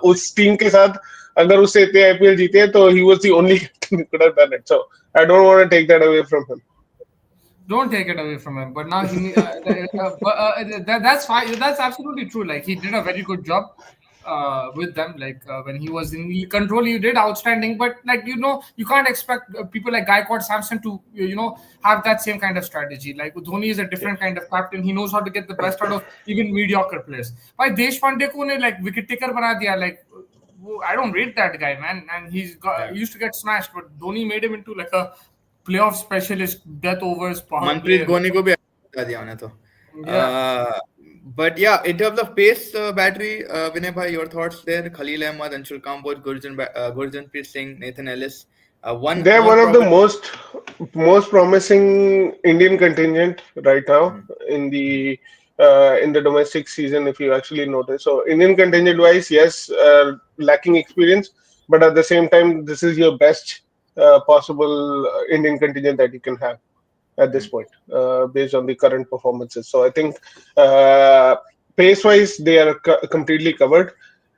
उस team के साथ अगर उससे इतने IPL जीते तो he was the only captain who could have done it. So I don't want to take that away from him. Don't take it away from him. But now that's fine. That's absolutely true. Like he did a very good job with them. Like when he was in control, he did outstanding. But like you can't expect people like Gaikwad, Samson to have that same kind of strategy. Like Dhoni is a different kind of captain. He knows how to get the best out of even mediocre players. Why Deshpande ko ne like wicket taker bana diya? Like I don't rate that guy, man. And he used to get smashed, but Dhoni made him into like a playoff specialist, death overs. Manpreet Dhoni ko bhi bata diya उन्हें तो. But yeah, in terms of pace battery, Vinay bhai, your thoughts there? Khalil Ahmed, Anshul Kamboj, Gurjanpreet Singh, Nathan Ellis. They're one of the most promising Indian contingent right now in the domestic season, if you actually notice. So Indian contingent wise, yes, lacking experience, but at the same time, this is your best possible Indian contingent that you can have at this point, based on the current performances. So I think pace-wise, they are completely covered.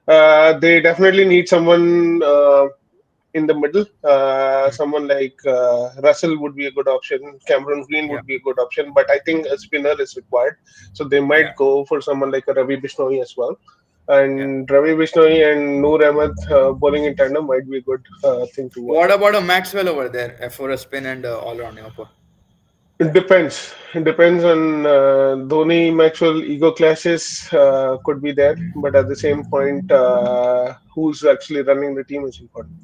They definitely need someone in the middle. Someone like Russell would be a good option. Cameron Green would be a good option, but I think a spinner is required. So they might go for someone like a Ravi Bishnoi as well. And Ravi Bishnoi and Noor Ahmed bowling in tandem might be a good thing to watch. What about a Maxwell over there for a spin and all-round? It depends. It depends on Dhoni, Maxwell, ego clashes could be there, but at the same point, who's actually running the team is important.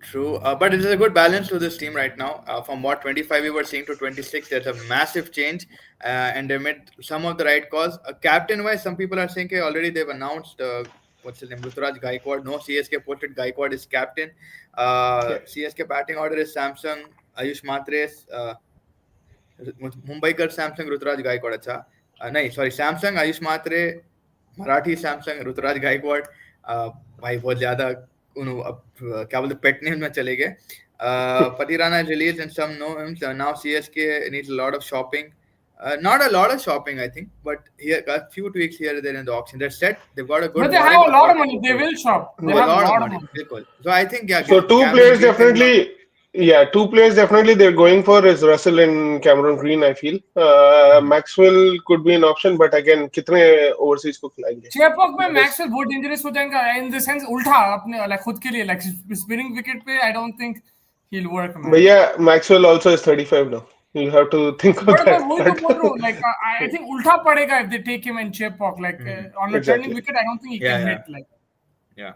True, but it is a good balance to this team right now. From what 25 we were seeing to 26, there's a massive change, and they made some of the right calls. Captain-wise, some people are saying already they've announced what's his name, Ruturaj Gaikwad. No, CSK posted Gaikwad is captain. CSK batting order is Samsung, Ayush Matre, Mumbaikar, Samsung, Ruturaj Gaikwad. अच्छा नहीं, sorry, Samsung, Ayush Matre, Marathi Samsung, Ruturaj Gaikwad. भाई बहुत ज्यादा क्या बोलते pet name में चले गए. Patirana released and some know him. So now CSK needs a lot of shopping. Not a lot of shopping, I think, but here a few tweaks here and there in the auction. They're set. They've got a good. But they have a lot of money. They will shop. They have a lot of money. So I think So two players definitely. Yeah, two players definitely they're going for is Russell and Cameron Green. I feel Maxwell could be an option, but again, कितने overseas को खिलाएंगे? Chepauk में Maxwell बहुत dangerous हो जाएगा in the sense उल्टा अपने like खुद के लिए like spinning wicket पे I don't think he'll work. But yeah, Maxwell also is 35 now. You have to think of that. Like I think ulta padega if they take him and Chepauk like on a turning wicket. I don't think he can hit like. Yeah.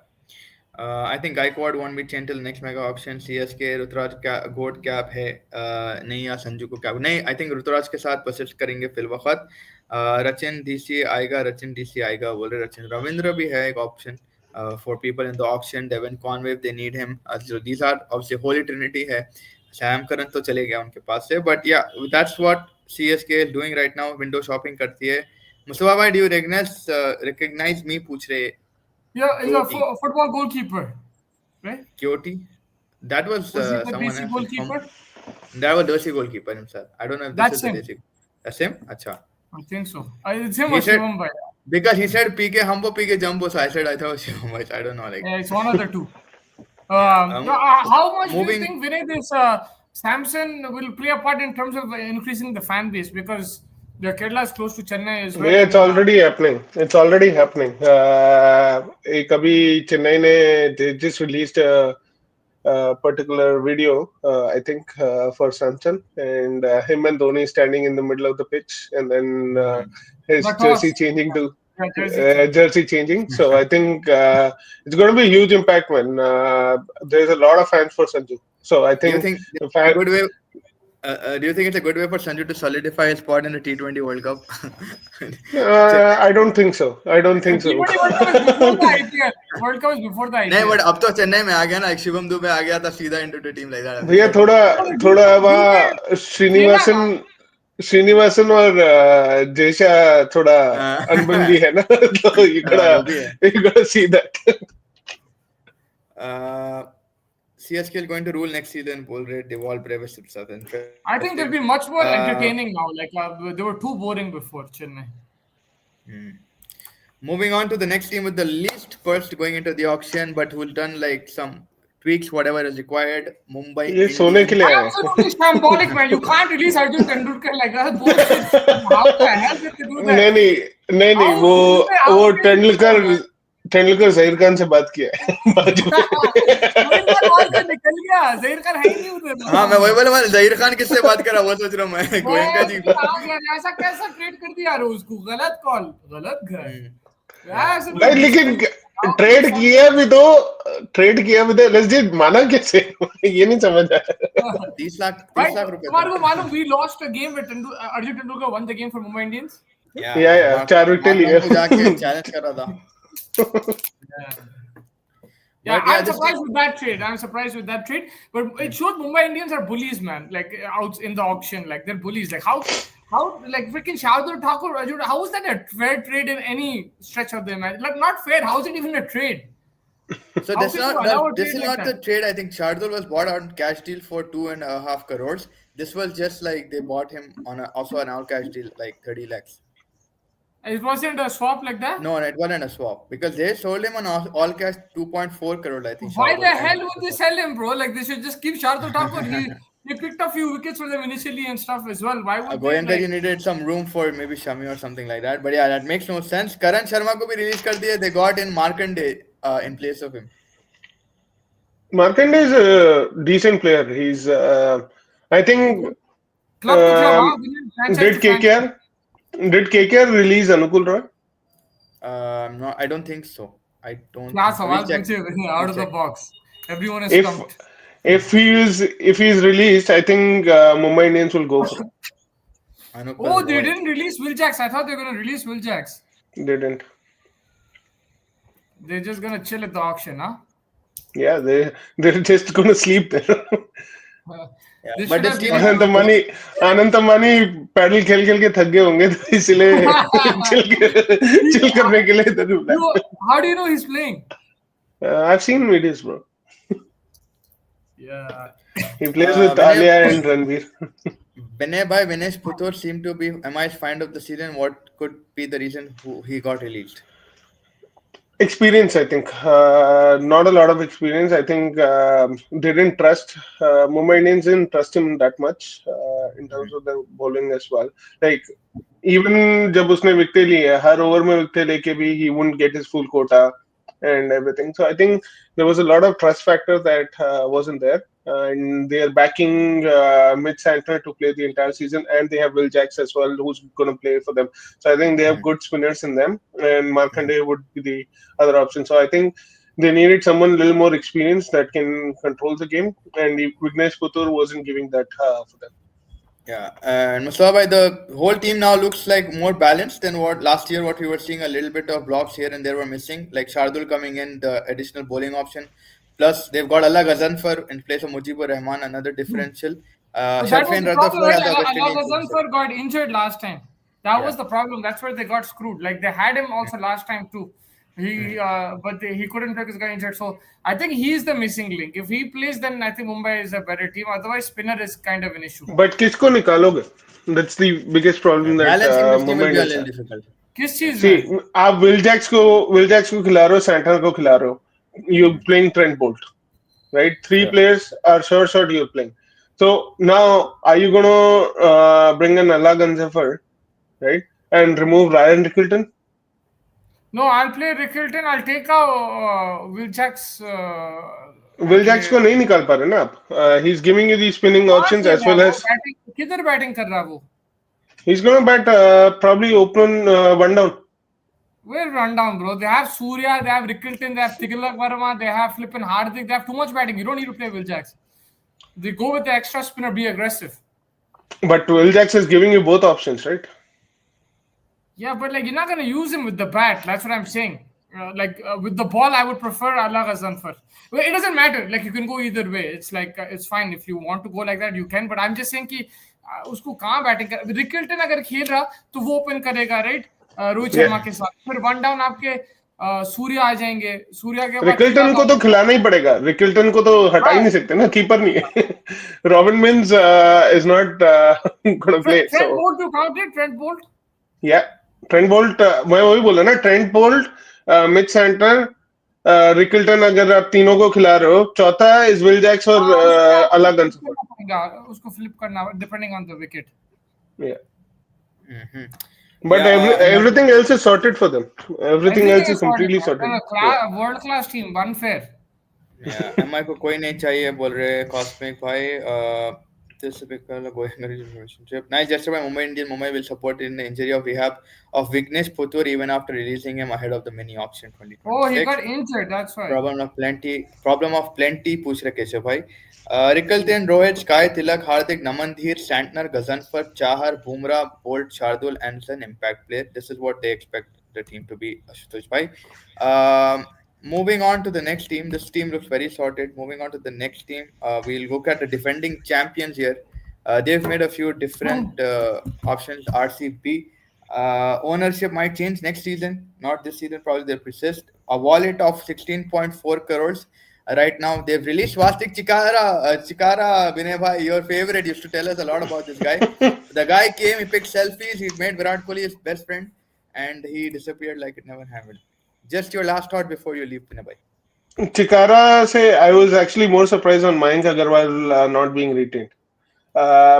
I think Gaikwad won't be changed till next mega option. CSK Ruturaj goat cap है नहीं या संजू को cap नहीं. I think Rituraj के साथ persist करेंगे fill वक्त. Rachin DC आएगा बोल रहे रचिन. रविंद्र भी है एक option for people in the auction. Devon Conway if they need him. So these are obviously Holy Trinity है. Sam Curran तो चले गया उनके पास से. But yeah, that's what CSK is doing right now. Window shopping करती है. Mustafa bhai, do you recognize me? पूछ रहे. Yeah, he's a football goalkeeper. right? Kyoto. That was Was he the someone DC else. goalkeeper? That was Desi goalkeeper himself. I don't know if this is That's the him. Desi. That's him? Acha. I think so. It's him He or said, Shivam Bhai. because he said PK Humbo, PK Jumbo. So I said, I thought it was Shivam, but I don't know. Like, Yeah, it's one of the two. yeah. How much do you Moving. think, Vinay, this Samson will play a part in terms of increasing the fan base? Because the Kerala is close to Chennai as well. Yeah, it's already happening. It's already happening. एक अभी चेन्नई ने they just released a particular video, I think, for Samson, and him and Dhoni standing in the middle of the pitch, and then his The jersey toss. changing to Yeah, jersey. jersey changing. So I think it's going to be a huge impact, man. There's a lot of fans for Sanju. So I Do you think think the it's a good way? Do you think it's a good way for Sanju to solidify his spot in the T20 World Cup? I don't think so. I don't think so. T20 World Cup is before the IPL. World Cup is before the IPL. नहीं, but अब तो चेन्नई में आ गया ना, शिवम दुबे आ गया था सीधा into the team like that. भैया थोड़ा वहाँ श्रीनिवासन और जैसा थोड़ा अनबन भी है ना, तो you gotta see that. CSK is going to rule next season. Bull rate, devolve, Brevis, Southern. I think they'll be much more entertaining now. Like they were too boring before Chennai. Moving on to the next team with the least first going into the auction, but who'll done like some tweaks, whatever is required. Mumbai. ये सोने के लिए आया. Absolutely shambolic, man. You can't release Arjun Tendulkar like that. Bullshit. How the hell did they do that? नहीं वो टेंडुलकर जहीर खान से बात किया है. निकल गया. जहीर खान है ही नहीं उधर. हाँ, मैं वही बोला, जहीर खान किससे बात करा वो सोच रहा हूँ मैं. गोयनका जी. ऐसा कैसा ट्रेड कर दिया उसको? गलत कॉल, गलत घर. नहीं, लेकिन ट्रेड किया भी तो लेट्स माना कैसे, ये नहीं समझ आया. 30 लाख रुपए. तुम्हारे को मालूम we lost a game with Arjun Tendulkar won the game for Mumbai Indians. Yeah, 4 wicket लिए. जाके चैलेंज कर रहा था. Yeah, I'm surprised with that trade. But it shows Mumbai Indians are bullies, man. Like out in the auction, like they're bullies. Like how like freaking Shardul Thakur, Arjun, how is that a fair trade in any stretch of the match? Like not fair. How is it even a trade? So this is not the trade. I think Shardul was bought on cash deal for 2.5 crores. This was just like they bought him on also an all cash deal, like 30 lakhs. It wasn't a swap like that? No, it wasn't a swap because they sold him on all cash 2.4 crore, I think. Why the hell would they sell him, bro? Like they should just keep Shardul Thakur. He picked a few wickets for them initially and stuff as well. Why would Goenka ji needed some room for maybe Shami or something like that. But yeah, that makes no sense. Karan Sharma ko bhi release kar diya. They got in Markande in place of him. Markande is a decent player. He's I think did KKR release Anukul Roy? No, I don't think so. I don't. Out of the box. Everyone is stumped. If he's released, I think Mumbai Indians will go for him. They didn't release Will Jacks. I thought they were going to release Will Jacks. Didn't. They're just going to chill at the auction, huh? Yeah, they're just going to sleep there. But this team Anantamani paddle खेल के थक गए होंगे, तो इसलिए chill करने के लिए इधर. How do you know he's playing? I've seen videos, bro. Yeah. He plays with Alia and Ranveer. Vinesh Puthur seemed to be MI's find of the season. What could be the reason he got released? Experience, I think. Not a lot of experience. I think they didn't trust Mumbai Indians didn't trust him that much in terms of the bowling as well. Like even जब उसने wicket लिए, हर over में wicket लेके भी he wouldn't get his full quota and everything. So I think there was a lot of trust factor that wasn't there. And they are backing Mitch Santner to play the entire season, and they have Will Jacks as well, who's going to play for them. So I think they have good spinners in them, and Markande would be the other option. So I think they needed someone a little more experienced that can control the game, and Vignesh Puthur wasn't giving that for them. Yeah, and Mustafa, the whole team now looks like more balanced than what last year. What we were seeing, a little bit of blocks here and there were missing, like Shardul coming in, the additional bowling option. Plus, they've got Allah Ghazanfar in place of Mujibur Rahman, another differential. Sharfin Rutherford got injured last time. That was the problem. That's where they got screwed. Like they had him also last time too. But he couldn't because guy injured. So I think he's the missing link. If he plays, then I think Mumbai is a better team. Otherwise, spinner is kind of an issue. But किसको निकालोगे? That's the biggest problem that balancing this team will Mumbai be a has. little difficult. किस चीज See, में? आप Will Jacks को खिला रहे हो, Santana को खिला रहे हो. You're playing Trent Bolt, right? Three players are short you're playing. So now, are you going to bring in Allah Gunzafar, right? And remove Ryan Rickelton? No, I'll play Rickelton. I'll take out Will Jacks. Will Jacks को नहीं निकाल पा रहे ना आप. He's giving you these spinning options as well as. किधर batting कर रहा वो? He's going to bat probably open one down. Where run down, bro? They have Surya, they have Rickelton, they have Tilak Verma, they have Flippin Hardik. They have too much batting. You don't need to play Will Jacks. They go with the extra spinner, be aggressive. But Will Jacks is giving you both options, right? Yeah, but like you're not gonna use him with the bat. That's what I'm saying. With the ball, I would prefer Allah Ghazanfar. Well, it doesn't matter. Like you can go either way. It's like it's fine if you want to go like that, you can. But I'm just saying कि उसको कहाँ batting कर Rickelton अगर खेल रहा तो वो open करेगा राइट रोहित शर्मा के साथ फिर वन डाउन आपके सूर्य आ जाएंगे सूर्य के बाद रिकल्टन को तो खिलाना ही पड़ेगा रिकल्टन को तो हटा ही नहीं सकते ना कीपर नहीं है Robin Minz is not gonna play Trent Boult to count it Trent Boult या ट्रेंट बोल्ट मैं वही बोला ना Trent Boult mid centre Rickelton अगर आप तीनों को खिला रहे हो चौथा इज विल जैक्स और अलग उसको फ्लिप करना depending on the wicket But everything else is sorted for them. Everything else is completely sorted. World class team, unfair. Yeah, MI को कोई नहीं चाहिए बोल रहे Cosmic भाई. This is because of going relationship. Nice gesture by Mumbai Indians. Mumbai will support in the injury of rehab of Vignesh Puttur even after releasing him ahead of the mini auction 2026. Oh, he got injured. That's why. Problem of plenty. पूछ रहे केशव भाई. Rickelton, Rohit, Sky, Tilak, Hardik, Namandhir, Santner, Ghazanfar, Chahar, Bumrah, Bolt, Shardul, and an impact player. This is what they expect the team to be. Ashutosh bhai. Moving on to the next team. This team looks very sorted. Moving on to the next team. We'll look at the defending champions here. They've made a few different options. RCB. Ownership might change next season. Not this season. Probably they'll persist. A wallet of 16.4 crores. Right now, they've released Swastik Chikara, Vinay bhai, your favorite, used to tell us a lot about this guy. The guy came, he picked selfies, he made Virat Kohli his best friend, and he disappeared like it never happened. Just your last thought before you leave, Vinay bhai. Chikara, I was actually more surprised on Mayank Agarwal not being retained.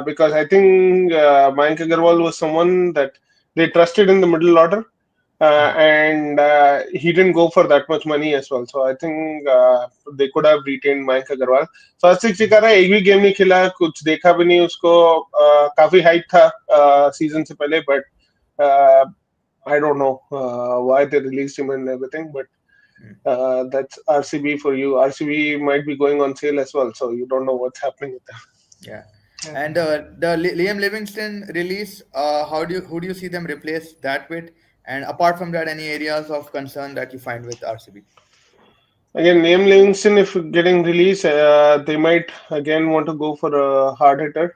Because I think Mayank Agarwal was someone that they trusted in the middle order. And he didn't go for that much money as well. So I think they could have retained Mayank Agarwal. Swastik Chikara एक भी game नहीं खेला, कुछ देखा भी नहीं उसको. काफी हाइप था सीजन से पहले, but I don't know why they released him and everything. But that's RCB for you. RCB might be going on sale as well, so you don't know what's happening with them. Yeah. And the Liam Livingston release, who do you see them replace that with? And apart from that, any areas of concern that you find with RCB? Again, Liam Livingston, if getting released, they might again want to go for a hard hitter.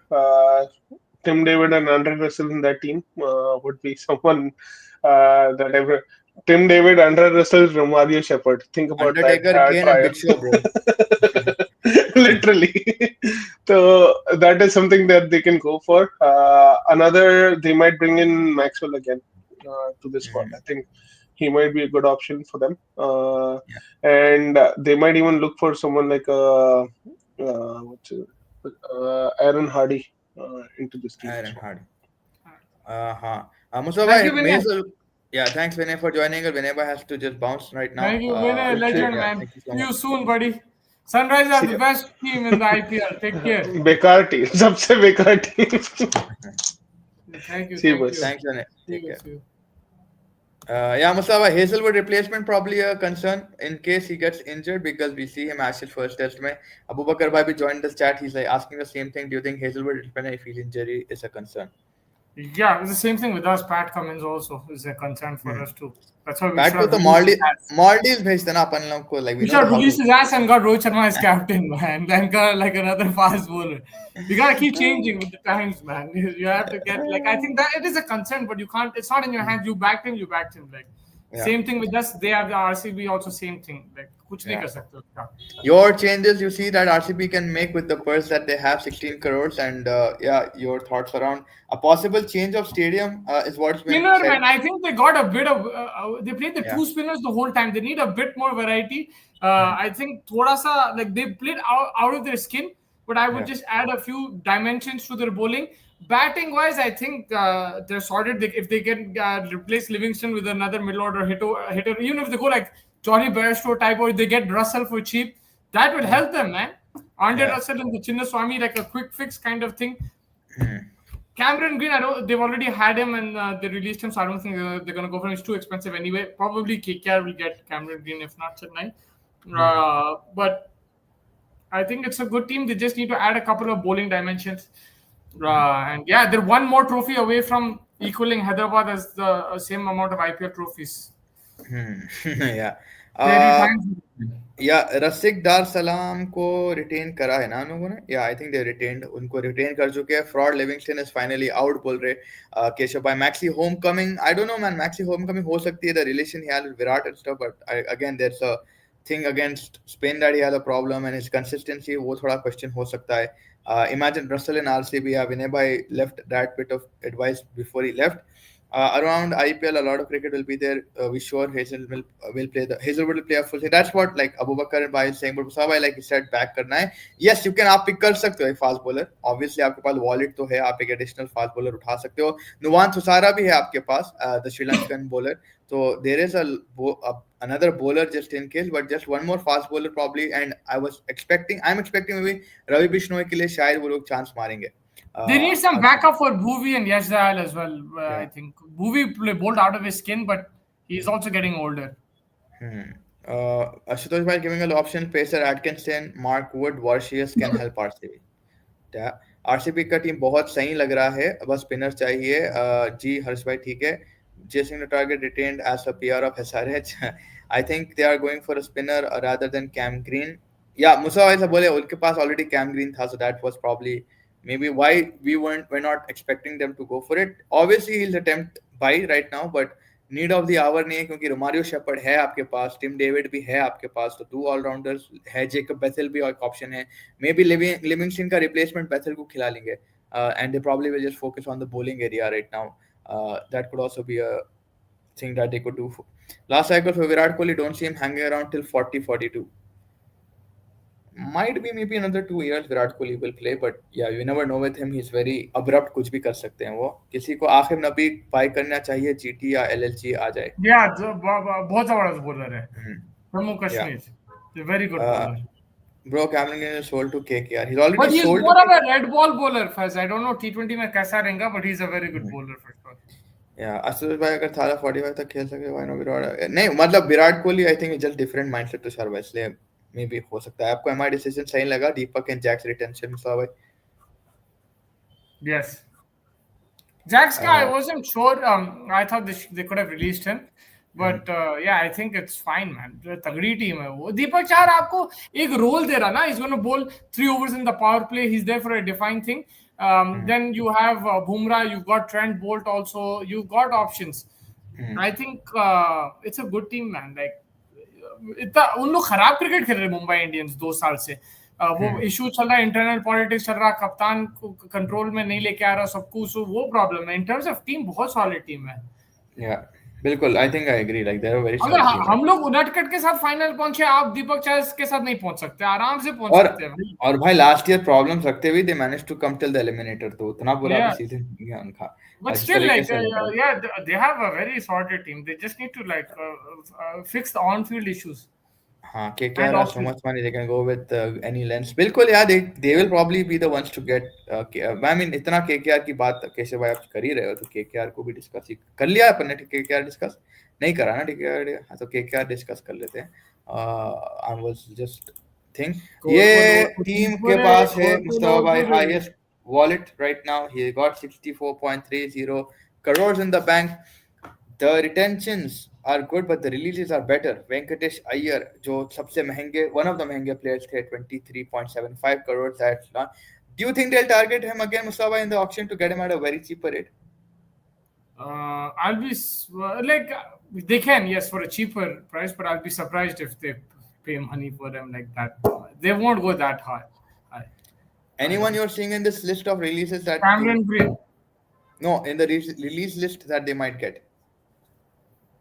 Tim David and Andre Russell in that team would be someone that ever. Tim David, Andre Russell, Romario Shepherd. Think about Undertaker, that. Kane and Big Show, bro. Literally. So that is something that they can go for. Another, they might bring in Maxwell again to this squad. I think he might be a good option for them. And they might even look for someone like Aaron Hardy into this team. Aaron Hardy. Yeah, thanks Vinay for joining us. Vinay has to just bounce right now. Thank you, Vinay, legend, man. See you soon, buddy. Sunrise are the best team in the IPL. Take care. Bekar team. Sabse bekar team. Thank you. See you, boys. Thanks, Vinay. Take care. Mustafa, Hazelwood replacement probably a concern in case he gets injured because we see him Ashes first test. Abu Bakar Bhai joined the chat. He's like asking the same thing. Do you think Hazelwood, if he's injury, is a concern? Yeah, it's the same thing with us. Pat Cummins also is a concern for us too. That's why we Pat should Maldives bhejte na apan log ko, like we should release his ass and got Rohit Sharma as captain, man. Then got like another fast bowler. You gotta keep changing with the times, man. You have to get I think that it is a concern, but you can't. It's not in your hands. You backed him. Like Same thing with us. They have the RCB also same thing. Like कुछ नहीं कर सकते उसका. Your changes you see that RCB can make with the purse that they have 16 crores and your thoughts around a possible change of stadium is what's been Spinner, said. man, I think they got a bit of they played the two spinners the whole time. They need a bit more variety. I think thoda sa like they played out of their skin, but I would just add a few dimensions to their bowling. Batting wise, I think they're sorted. If they can replace Livingston with another middle order hitter, even if they go like Johnny Bairstow type, or they get Russell for cheap, that would help them, man. Andre Russell and the Chinnaswamy, like a quick fix kind of thing. Cameron Green, I know they've already had him and they released him, so I don't think they're going to go for him. It's too expensive anyway. Probably KKR will get Cameron Green, if not Chennai. But I think it's a good team. They just need to add a couple of bowling dimensions. And yeah, they're one more trophy away from equaling Hyderabad as the same amount of IPL trophies. रसिक डार सलाम को retain करा है ना लोगों ने. I think they retained, उनको retain कर चुके हैं. Fraud Livingstone is finally out बोल रहे केशव भाई. Maxi home coming, I don't know man, Maxi home coming हो सकती है. The relation he had with Virat and stuff, but again there is a thing against spin that he had a problem and his consistency, वो थोड़ा question हो सकता है. Imagine Russell in RCB, Vinay Bhai left that bit of advice before he left. Around IPL, a lot of cricket will be there. We sure Hazelwood will play a full. That's what like Abubakar and Bhai is saying. But Musa like he said, back करना है. Yes, you can आप pick कर सकते हो एक fast bowler. Obviously आपके पास wallet तो है, आप एक additional fast bowler उठा सकते हो. Nuwan Susara भी है आपके पास, the Sri Lankan bowler. So there is another bowler just in case, but just one more fast bowler probably. And I'm expecting maybe Ravi Bishnoi के लिए शायद वो लोग chance मारेंगे. They need some backup for Bhuvi and Yash Dayal as well. I think Bhuvi bowled out of his skin, but he's also getting older. Ashutosh Bhai giving an option: Pacer, Atkinson, Mark Wood, Varshius can help RCB. RCB का team बहुत सही लग रहा है, बस spinner चाहिए. जी हर्ष भाई ठीक है. Chasing the target retained as a PR of SRH. I think they are going for a spinner rather than Cam Green. Yeah, Musa ऐसा बोले, उनके पास already Cam Green था, so that was probably maybe why we're not expecting them to go for it. Obviously he'll attempt buy right now, but need of the hour नहीं है, क्योंकि Romario shepherd है आपके पास, Tim David भी है आपके पास, तो 2 ऑलराउंडर्स है. जेकब बेथेल भी एक ऑप्शन है. मे बी लिविंगस्टन का रिप्लेसमेंट बेथेल को खिला लेंगे. And they probably will just focus on the bowling area right now. That could also be a thing that they could do. Last cycle for Virat Kohli, don't see him hanging around till 40-42. Might be maybe another 2 years Virat Kohli will play, but yeah, you never know with him. He's very abrupt, कुछ भी कर सकते हैं वो. किसी को आखिर नबी bye करना चाहिए, GT या LLG आ जाए. Yeah, बहुत जबरदस्त बॉलर है. Jammu Kashmir, very good bowler. Bro, Cameron Green is sold to KKR. He's already but he's sold. More of a red ball bowler, Faz. I don't know T20 में कैसा रहेगा, but he's a very good bowler for sure. Yeah, Ashutosh भाई अगर थाला 45 तक खेल सके, why not Virat? नहीं, मतलब Virat Kohli I think is just different mindset to Sharma, इसलिए maybe हो सकता है. आपको MI decision सही लगा? दीपक and Jack's retention मुसा भाई? Yes. Jack's guy, I wasn't sure. I thought they could have released him. But yeah, I think it's fine, man. तगड़ी team है वो. दीपक चार आपको एक रोल दे रहा ना. He's going to bowl 3 overs in the power play. He's there for a defined thing. Then you have Bumrah. You've got Trent Bolt also. You've got options. I think it's a good team, man. Like इतना उन लोग खराब cricket खेल रहे Mumbai Indians 2 साल से. वो issue चल रहा है, इंटरनल पॉलिटिक्स चल रहा, कप्तान को कंट्रोल में नहीं लेके आ रहा सब कुछ, वो प्रॉब्लम है. इन टर्म्स ऑफ टीम बहुत सॉलिड टीम है. Yeah. बिल्कुल, I think I agree. Like they are very. अगर हम लोग उनटकट के साथ फाइनल पहुंचे, आप दीपक चार्ल्स के साथ नहीं पहुंच सकते, आराम से पहुंच सकते हैं. और भाई लास्ट ईयर प्रॉब्लम्स रखते हुए they managed to come till the eliminator, तो उतना बुरा सीजन नहीं है उनका. But still, like yeah, they have a very sorted team. They just need to like fix the on-field issues. हाँ, KKR has so much money, they can go with any lens. बिल्कुल यार, they will probably be the ones to get. I mean इतना KKR की बात केशव भाई आप कर ही रहे हो, तो KKR को भी डिस्कस कर लिया अपन ने. KKR डिस्कस नहीं करा ना KKR, हाँ तो KKR डिस्कस कर लेते हैं. I was just think ये टीम के पास है मुस्तफा भाई highest wallet right now. He got 64.30 crores in the bank. The retentions are good, but the releases are better. Venkatesh Iyer, जो सबसे महंगे, one of the महंगे players थे, 23.75 crores. That's not. Do you think they'll target him again, Mustafa, in the auction to get him at a very cheaper rate? I'll be like they can, yes, for a cheaper price, but I'll be surprised if they pay money for them like that. They won't go that high. Anyone you're seeing in this list of releases that Cameron Green. No, in the release list that they might get.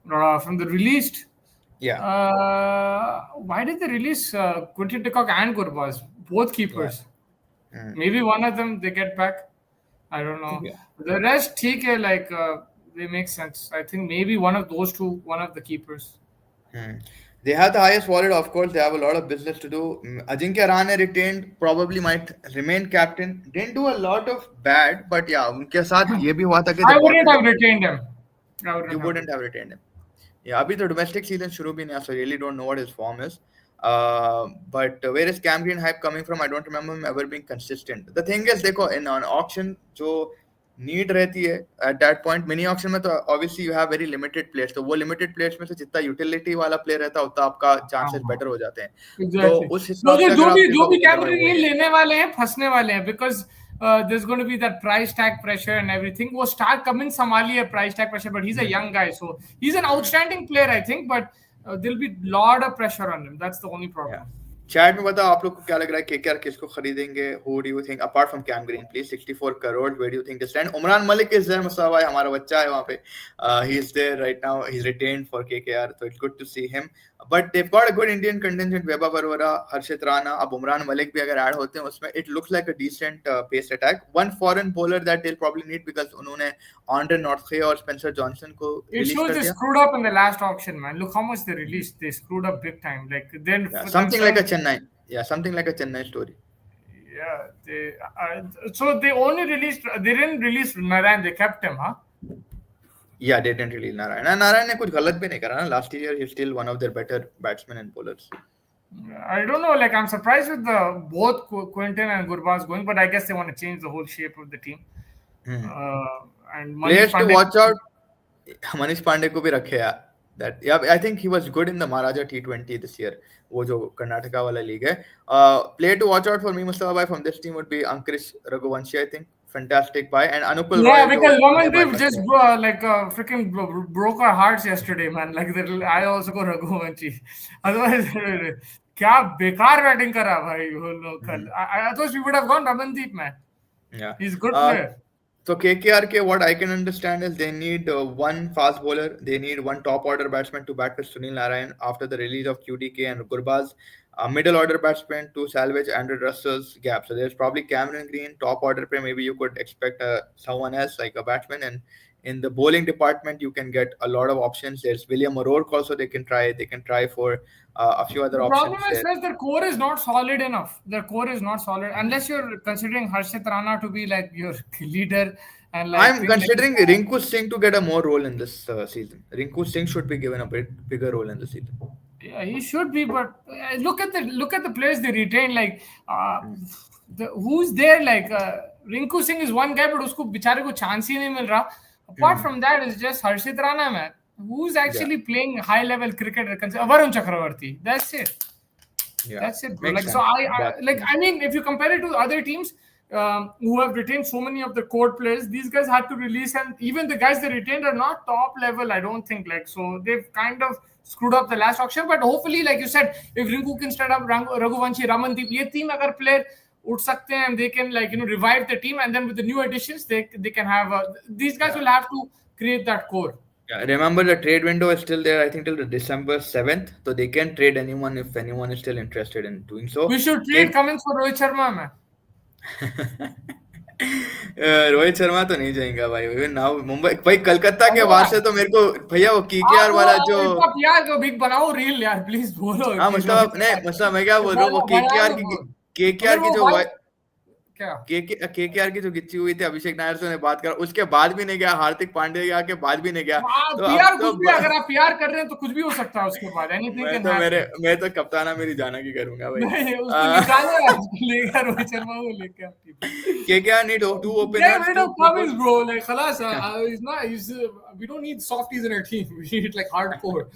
From the released. Yeah. Why did they release Quinton de Kock and Gurbaz? Both keepers. Yeah. Maybe one of them they get back. I don't know. Yeah. The rest, like they make sense. I think maybe one of those two, one of the keepers. They have the highest wallet, of course. They have a lot of business to do. Ajinkya Rahane retained, probably might remain captain. Didn't do a lot of bad, but yeah, उनके साथ ये भी हुआ था कि I wouldn't have retained him. You wouldn't have retained him. Yeah, अभी तो domestic season शुरू भी नहीं है, so really don't know what his form is. But where is Cam Green hype coming from? I don't remember him ever being consistent. The thing is, देखो in an auction जो need रहती है at that point, mini auction में तो obviously you have very limited players, तो वो limited players में से जितना यूटिलिटी वाला प्लेयर रहता है उतना आपका चांसेस बेटर हो जाते हैं. Exactly. तो उस हिसाब से जो भी कैम ग्रीन लेने वाले हैं फंसने वाले हैं because there's going to be that price tag pressure and everything. वो start coming संभाली है price tag pressure, but he's a young guy, so he's an outstanding player, I think, but there'll be lot of pressure on him. That's the only problem. Yeah. Chat में बताओ आप लोग को क्या लग रहा है केकेआर किसको खरीदेंगे? Who do you think apart from Cam Green, please? 64 crore, where do you think they stand? Umran Malik is there, Mustafa bhai, हमारा बच्चा है वहाँ पे. He is there right now. He's retained for KKR, so it's good to see him. But they've got a good Indian contingent. Weba Barwara, Harshit Rana, अब Umran Malik भी अगर add होते हैं उसमें, it looks like a decent paced attack. One foreign bowler that they'll probably need because उन्होंने Andre Nortje और Spencer Johnson को release कर दिया. It shows they screwed up in the last auction, man. Look how much they released. They screwed up big time. Like then something like a Chennai. Yeah, something like a Chennai story. Yeah, so they only released. They didn't release Narayan. They kept him, huh? Yeah, they didn't release Narayan. And Narayan ने कुछ गलत भी नहीं करा ना. Last year he's still one of their better batsmen and bowlers. I don't know. Like I'm surprised with both Quinton and Gurbaz going, but I guess they want to change the whole shape of the team. And players to watch out. Manish Pandey को भी रखे यार. That I think he was good in the Maharaja T20 this year. वो जो कर्नाटका वाला league है. Player to watch out for me, Mustafa bhai, from this team would be Ankush Raghuvanshi, I think. Fantastic buy. And Anupul Roy. Yeah, because Ramandeep just freaking broke our hearts yesterday, man. Like I also go Raghuvanshi. Otherwise, क्या बेकार batting करा भाई वो लोग कल. I thought we would have gone Ramandeep, man. Yeah, he's a good player. So KKR, what I can understand is they need one fast bowler. They need one top order batsman to bat with Sunil Narayan after the release of QDK and Gurbaz. A middle order batsman to salvage Andrew Russell's gap. So there's probably Cameron Green, top order play. Maybe you could expect someone else like a batsman. And in the bowling department, you can get a lot of options. There's William O'Rourke also. They can try for a few other options. The problem is their core is not solid enough. Their core is not solid unless you're considering Harshit Rana to be like your leader. And like I'm considering Rinku Singh to get a more role in this season. Rinku Singh should be given a bigger role in the season. Yeah, he should be, but look at the players they retain. Like who's there? Like Rinku Singh is one guy, but उसको बेचारे को chance ही नहीं मिल रहा. Apart from that, it's just Harshit Rana, man. Who's actually playing high level cricket? Varun Chakravarti. That's it. Yeah, that's it, bro. Like sense. So I mean, if you compare it to other teams who have retained so many of the core players, these guys had to release, and even the guys they retained are not top level, I don't think. Like, so they've kind of screwed up the last auction, but hopefully, like you said, if Rinku can start up Raghuvanshi, Ramandeep, ये team अगर player उठ सकते हैं, and they can revive the team, and then with the new additions, they can have these guys will have to create that core. Yeah, remember the trade window is still there, I think till the December 7th, so they can trade anyone if anyone is still interested in doing so. We should trade Cummins for Rohit Sharma, man. Rohit Sharma तो नहीं जाएगा भाई. Even now Mumbai भाई कलकत्ता के बाद से तो मेरे को भैया वो केकेआर वाला जो यार को बिग बनाओ रील यार प्लीज बोलो. हाँ मतलब मैं क्या बोल रहा हूँ, वो केकेआर की जो केकेआर की जो गिच्ची हुई थी अभिषेक नायर से बात कर, उसके बाद भी नहीं गया. हार्दिक पांड्या गया के बाद भी नहीं गया. तो अगर आप प्यार कर रहे हैं तो कुछ भी हो सकता है उसके बाद. मैं तो कप्ताना मेरी जाना की करूंगा भाई. रोहित शर्मा को लेकर KKR need two openers. Bro, like خلاص, we don't need softies in our team. We need like hardcore.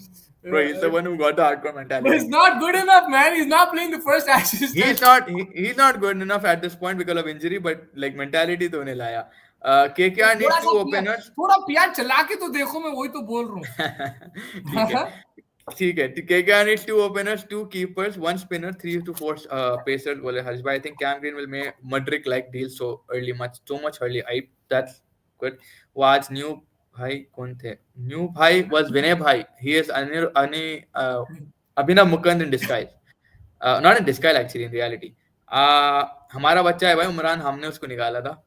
Bro, he's the one who got the hardcore mentality. But it's not good enough, man. He's not playing the first Ashes. He's not good enough at this point because of injury, but like mentality तो उन्हें लाया. KKR needs two openers. थोड़ा प्यार चला के तो देखो, मैं वही तो बोल रहा हूँ. ठीक है. KKR needs two openers, two keepers, one spinner, 3 to 4 pacers. बोले हर्ष भाई. I think Cam Green will make Mudrick like deal so much early. That's good. वो आज new भाई कौन थे? New भाई was Vinay भाई. He is Abhinav Mukund in disguise. Not in disguise actually, in reality. हमारा बच्चा है भाई उमरान, हमने उसको निकाला था.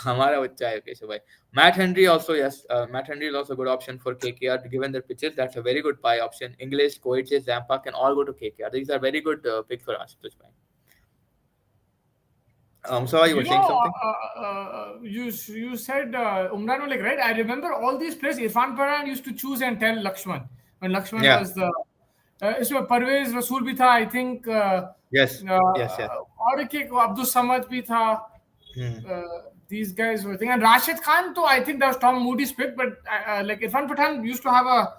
हमारा बच्चा है कैसे भाई. Matt Henry also, yes. Matt Henry is also a good option for KKR given their pitches. That's a very good buy option. English, Koiche, Zampa can all go to KKR. These are very good picks for us. So you were saying something? You said Umran Malik, right? I remember all these players. Irfan Pathan used to choose and tell Lakshman when Lakshman was the. इसमें परवेज रसूल भी था, I think. Yes. और एक अब्दुल समद भी था. These guys were thinking, and Rashid Khan too. I think that was Tom Moody's pick, but like Irfan Pathan used to have a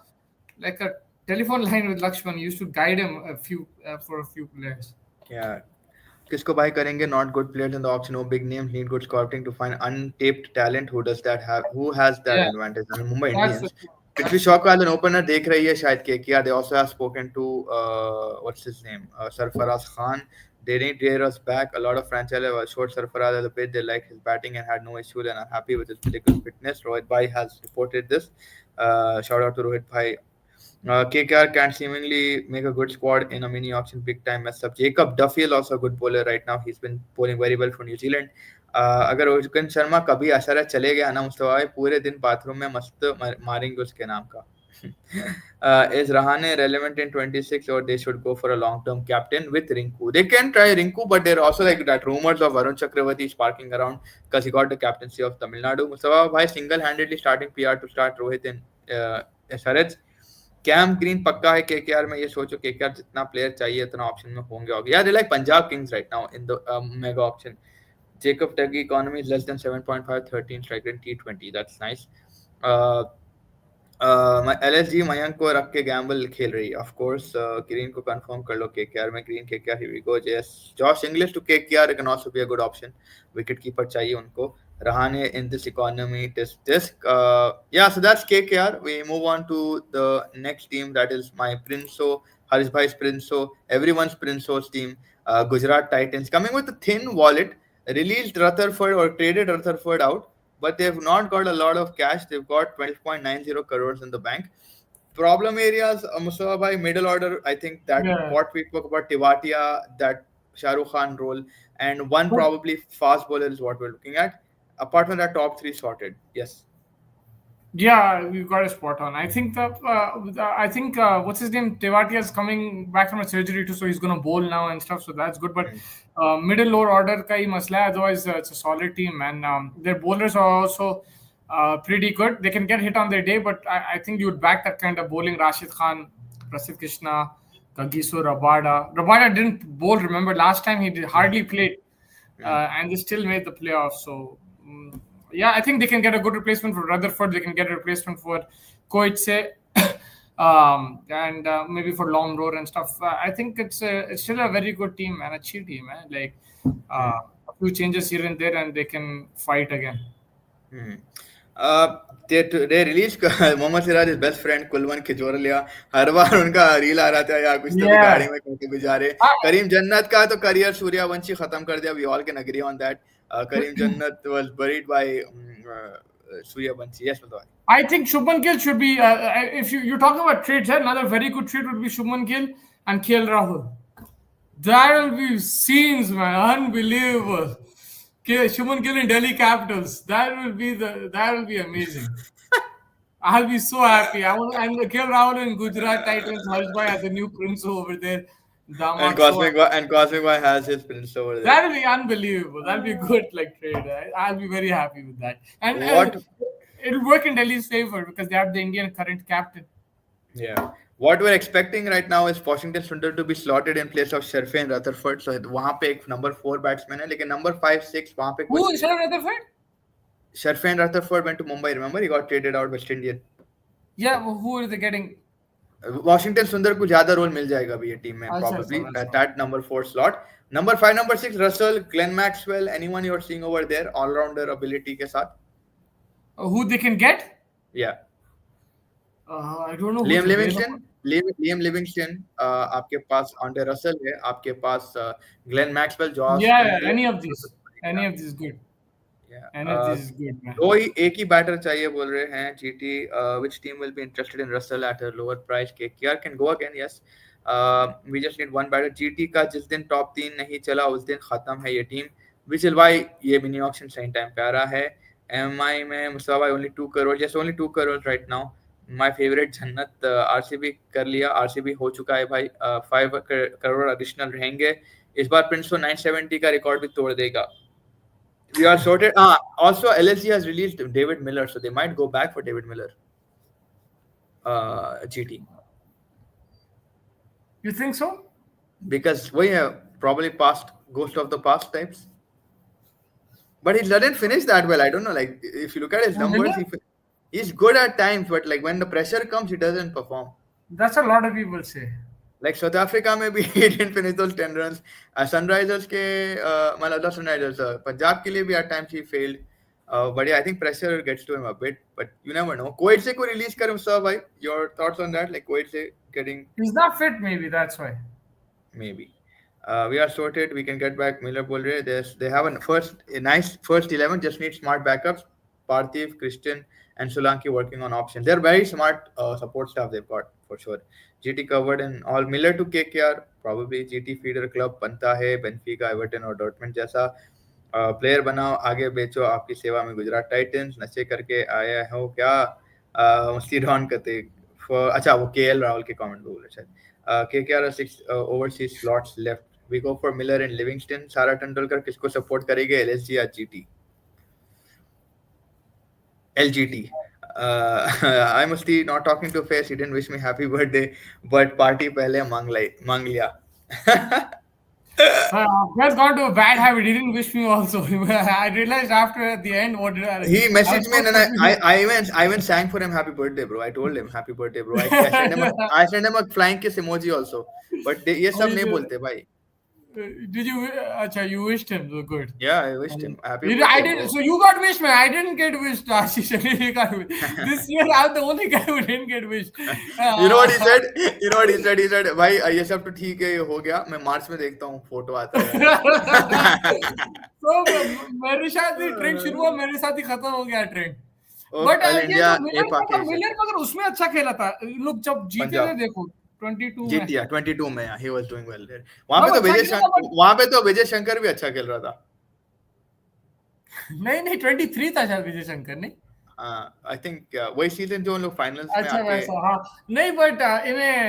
telephone line with Lakshman. He used to guide him for a few players. Yeah. किसको buy करेंगे? Not good players in the auction. No big names. Need good scouting to find untaped talent. Who has that advantage? I mean, Mumbai Indians. Prithvi Shaw का an opener देख रही है शायद KKR. They also have spoken to what's his name, Sarfaraz Khan. They need Deros back. A lot of franchises have short Sarfaraz as a pitch. They like his batting and had no issue and are happy with his physical fitness. Rohit Bhai has reported this. Shout out to Rohit Bhai. KKR can seemingly make a good squad in a mini auction. Big time mess up. Jacob Duffy is also a good bowler right now. He's been bowling very well for New Zealand. अगर रोहित शर्मा कभी अशरा चले गया ना मुस्तफा, पूरे दिन bathroom में मस्त मारेंगे उसके नाम का. Is Rahane relevant in 26 or they should go for a long-term captain with Rinku? They can try Rinku, but there are also like that rumors of Varun Chakravarti sparking around because he got the captaincy of Tamil Nadu. Mustafa bhai single-handedly starting PR to start Rohit in SRH. Cam Green पक्का है KKR में. ये सोचो KKR जितना player चाहिए उतना option में होंगे. Yeah, they're like Punjab Kings right now in the mega auction. Jacob Tuggy economy is less than 7.5, 13 strike rate T20. That's nice. LSG Mayank को रख के gamble खेल रही है. Of course, Green को confirm कर लो KKR में. Green KKR, here we go. Yes, Josh English to KKR can also be a good option. Wicket keeper चाहिए उनको. Rahane in this economy disc. Yeah, so that's KKR. We move on to the next team. That is my Prinso, Harish Bhai's Prinso, everyone's Prinso's team. Gujarat Titans coming with a thin wallet. Released Rutherford or traded Rutherford out, but they've not got a lot of cash. They've got 12.90 crores in the bank. Problem areas, Mustafa bhai, middle order, I think that what we spoke about, Tiwatia, that Shah Rukh Khan role, and one probably fast bowler is what we're looking at. Apart from that, top three sorted. Yes. Yeah, we've got a spot on. I think what's his name? Tewatia is coming back from a surgery too, so he's gonna bowl now and stuff. So that's good. But middle lower order ka hi masla hai. Otherwise, it's a solid team, and their bowlers are also pretty good. They can get hit on their day, but I think you would back that kind of bowling. Rashid Khan, Prasidh Krishna, Kagiso, Rabada. Rabada didn't bowl. Remember last time he hardly played, and they still made the playoffs. So. Yeah, I think they can get a good replacement for Rutherford. They can get a replacement for Koiche, and maybe for Long Roar and stuff. I think it's still a very good team and a cheap team. Like a few changes here and there, and they can fight again. They released Mohammad Siraj's best friend Kulwan Khichorlia. हर बार उनका reel आ रहा था या कुछ तो गाड़ी में कैसे गुजारे. करीम जन्नत का तो करियर सूर्यवंशी खत्म कर दिया. We all can agree on that. Kareem Jannat was buried by Suryavanshi. Yes, I think Shubman Gill should be. If you're talking about trades, another very good trade would be Shubman Gill and KL Rahul. That will be scenes, man, unbelievable. Shubman Gill in Delhi Capitals. That will be amazing. I'll be so happy. And KL Rahul in Gujarat Titans. Harsh Bhai has a new prince over there. And Cosmic Boy has his prince over there. That'll be unbelievable. That'll be good, like trade. I'll be very happy with that. And it'll work in Delhi's favor because they have the Indian current captain. Yeah. What we're expecting right now is Washington Sundar to be slotted in place of Sharfe and Rutherford. So वहाँ पे एक number 4 batsman है, लेकिन number 5, 6 वहाँ पे. Who is Rutherford? Sharfe and Rutherford went to Mumbai. Remember, he got traded out West Indian. Yeah, who are they getting? Washington सुंदर को ज्यादा रोल मिल जाएगा अभी ये टीम में probably at that number 4 slot. Number 5, number 6 Russell, Glenn Maxwell, anyone you're seeing over there all rounder ability के साथ? Who they can get? Yeah. I don't know. Liam Livingston, आपके पास Andre Russell है, आपके पास Glenn Maxwell, Josh. Yeah, any of these good. Yeah. Any of these is good, man. दो ही एक ही batter चाहिए बोल रहे हैं GT. Which team will be interested in Russell at a lower price? KKR can go again, yes. We just need one batter. GT का जिस दिन top 3 नहीं चला उस दिन खत्म है ये टीम. Which is why ये मिनी ऑक्शन सही टाइम पे आ रहा है. MI में मुस्तफा भाई only 2 crore, just only 2 crore right now. My favorite जन्नत RCB कर लिया, RCB हो चुका है भाई. 5 crore additional रहेंगे. इस बार प्रिंसो 970 का रिकॉर्ड भी तोड़ देगा. We are sorted. Also, LSG has released David Miller, so they might go back for David Miller. GT. You think so? Because we have probably past ghost of the past types. But he doesn't finish that well. I don't know. Like if you look at his numbers, he's good at times, but like when the pressure comes, he doesn't perform. That's a lot of people say. Like South Africa, maybe he didn't finish those 10 runs. Sunrisers के मतलब Sunrisers Punjab के लिए भी at times he failed. But yeah, I think pressure gets to him a bit. But you never know. Coed se को release कर Mustafa bhai. Your thoughts on that? Like Coed se getting. He's not fit, maybe that's why. Maybe. We are sorted. We can get back Miller बोल रहे. They have a nice first 11. Just need smart backups. Parthiv, Christian, and Solanki working on options. They're very smart support staff they've got for sure. GT covered in all. Miller to KKR, probably GT feeder club बनता है. Benfica, Everton और Dortmund जैसा. Player बनाओ, आगे बेचो, आपकी सेवा में गुजरात टाइटंस. नशे करके आया हो क्या? मस्ती रॉन करते. अच्छा वो KL राहुल के कमेंट बोल रहे शायद. KKR 6 overseas slots left. We go for Miller and Livingston. सारा तेंदुलकर किसको सपोर्ट करेंगे? LSG या GT? LGT. I must be not talking to face. He didn't wish me happy birthday, but party पहले मांग लिया. That's gone to a bad habit. He didn't wish me also. I realized after at the end what did I. He messaged me and I even sang for him happy birthday, bro. I told him happy birthday, bro. I sent him a flying kiss emoji also. But ये सब नहीं बोलते भाई. Did you? Acha, you wished him. So good. Yeah, I wished him. Happy birthday, I did. bro. So you got wished, man. I didn't get wished. This year, I'm the only guy who didn't get wished. You know what he said? He said, भाई ये सब तो ठीक है, ये हो गया. मैं मार्च में देखता हूँ फोटो आता है. So मेरे साथ ही ट्रेंड शुरू हुआ, मेरे साथ ही खत्म हो गया ट्रेंड. But मिलर मगर उसमें अच्छा खेला था. लोग जब जीते थे देखो. 22 में he was doing well there. वहां पे तो विजय शंकर भी अच्छा खेल रहा था. नहीं 23 था शायद विजय शंकर नहीं. I think वही सीजन जो उन लोग फाइनल्स में अच्छा वैसा हाँ नहीं but इन्हें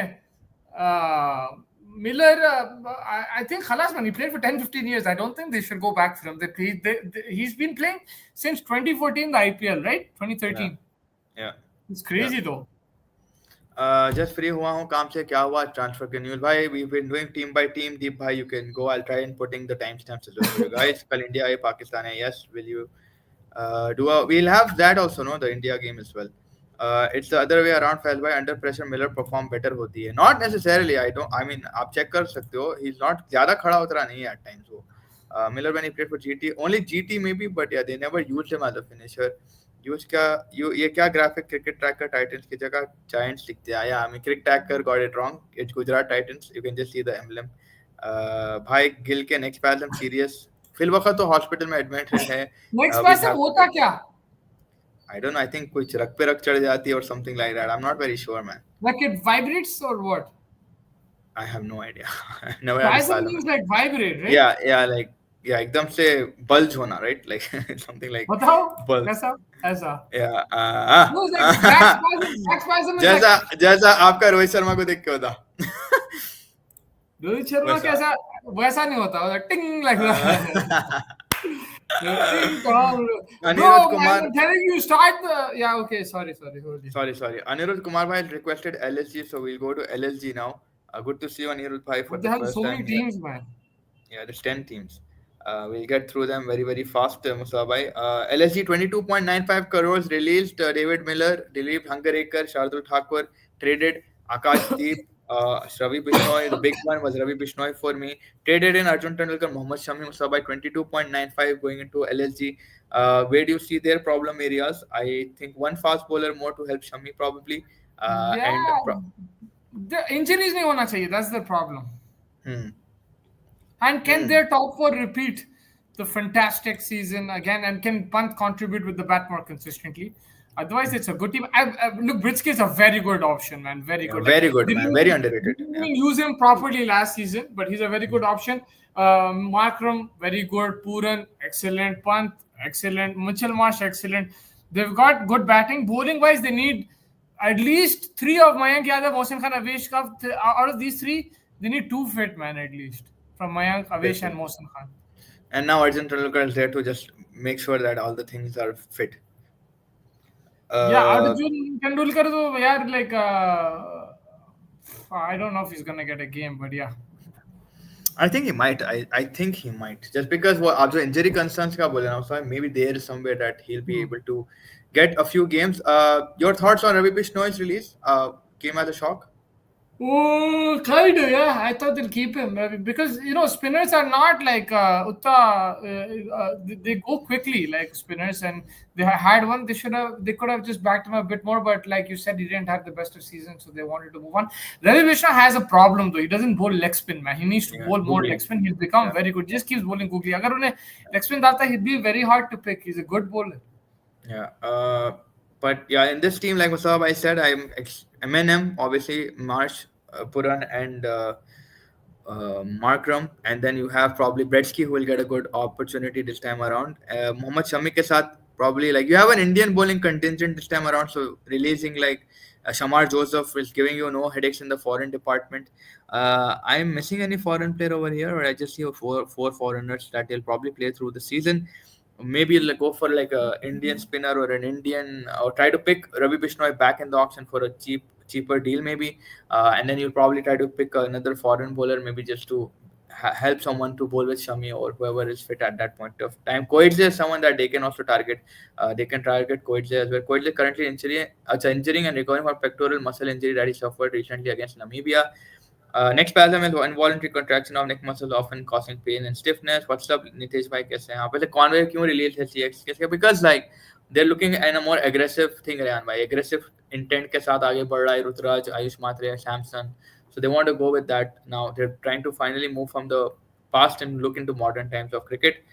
Miller I think खलास man, he played for 10-15 years. I don't think they should go back for him. He's been playing since 2014 the IPL, right? 2013. Yeah. It's crazy though. Just free हुआ हूँ काम से. क्या हुआ transfer के news भाई? We've been doing team by team. Deep भाई, you can go. I'll try and putting the timestamps as well. Guys, कल इंडिया है पाकिस्तान है. Yes, will you we'll have that also, no, the India game as well. It's the other way around. Faiz भाई, under pressure Miller perform better होती है. Not necessarily. I mean आप check कर सकते हो. He's not ज़्यादा खड़ा उतरा नहीं है at times वो. Miller when he played for GT, only GT maybe, but yeah, they never used him as a finisher. ये क्या ग्राफिक क्रिकेट ट्रैकर टाइटंस की जगह जायंट्स लिखते हैं. या I mean cricket tracker got it wrong. It's Gujarat Titans. You can just see the emblem. भाई गिल के next spasm serious. Fill वक्त तो हॉस्पिटल में एडमिट है. नेक्स्ट स्पैज़म होता क्या? I don't know. I think कुछ रग पे रग चढ़ जाती है or something like that. I'm not very sure, man. Like it vibrates or what? I have no idea. Never spasm means like vibrate, right? Yeah, like yeah, एकदम से bulge होना, right? Like something like. बताओ ऐसा. Yeah. No, it's like back spasm. जैसा आपका रोहित शर्मा को देख के होता. रोहित शर्मा कैसा वैसा नहीं होता. टिंग like that. Anirudh Kumar. I'm telling you, start the. Yeah, okay. Sorry. Sorry. Anirudh Kumar bhai requested LSG, so we'll go to LSG now. Good to see you, Anirudh bhai, for the first time. So many teams, man. Yeah, there's 10 teams. We'll get through them very, very fast, Musa bhai. LSG 22.95 crores released. David Miller, Dilip Hangarekar, Shardul Thakur traded. Akashdeep, Ravi Bishnoi. The big one was Ravi Bishnoi for me. Traded in Arjun Tendulkar, Mohammad Shami Musa by 22.95 going into LSG. Where do you see their problem areas? I think one fast bowler more to help Shami probably. And the injuries nahi hona chahiye. That's the problem. And can their top four repeat the fantastic season again? And can Pant contribute with the bat more consistently? Otherwise, it's a good team. Look, Britsky is a very good option, man. Very good. Very good, man. Very underrated. We didn't use him properly last season, but he's a very good option. Markram, very good. Pooran, excellent. Pant, excellent. Mitchell Marsh, excellent. They've got good batting. Bowling-wise, they need at least 3 of Mayank Yadav, Mohsin Khan, Avesh Khan. Out of these 3, they need 2 fit, man, at least. From Mayank, Avesh and Mohsin Khan. And now Arjun Tendulkar is there to just make sure that all the things are fit. Arjun Tendulkar, though, like, I don't know if he's going to get a game, but yeah. I think he might. I think he might. Just because also injury concerns ka bola na, so maybe there is somewhere that he'll be able to get a few games. Your thoughts on Ravi Bishnoi's release? Came as a shock? Oh, kind of, yeah. I thought they'll keep him because spinners are not like they go quickly like spinners, and they had one. They could have just backed him a bit more, but like you said, he didn't have the best of season, so they wanted to move on. Ravi Bishnoi has a problem though. He doesn't bowl leg spin, man. He needs to bowl more leg spin. He'll become very good. Just keeps bowling googly. Agar unhe leg spin dalta, he'd be very hard to pick. He's a good bowler. Yeah. But yeah, in this team, like Musab, I said, I'm MNM, obviously, Marsh, Pooran, and Markram. And then you have probably Bretsky, who will get a good opportunity this time around. Mohammad Shami ke saath, probably, like, you have an Indian bowling contingent this time around. So releasing like Shamar Joseph is giving you no headaches in the foreign department. I'm missing any foreign player over here, or I just see four foreigners that will probably play through the season. Maybe you'll go for like a Indian spinner or an Indian, or try to pick Ravi Bishnoi back in the auction for a cheaper deal maybe, and then you'll probably try to pick another foreign bowler, maybe just to help someone to bowl with Shami or whoever is fit at that point of time. Koidze is someone that they can also target. They can target Koidze as well. Koidze currently injuring and recovering from pectoral muscle injury that he suffered recently against Namibia. Next spasm is involuntary contraction of neck muscles, often causing pain and stiffness. What's up, Nitesh bhai? Kaise hain? But the Conway kyun released है CX? Because like they're looking at a more aggressive thing, Rayan bhai. Aggressive intent के साथ आगे बढ़ रहा है Rutraj, Ayush Matre, Samson. So they want to go with that. Now they're trying to finally move from the past and look into modern times of cricket.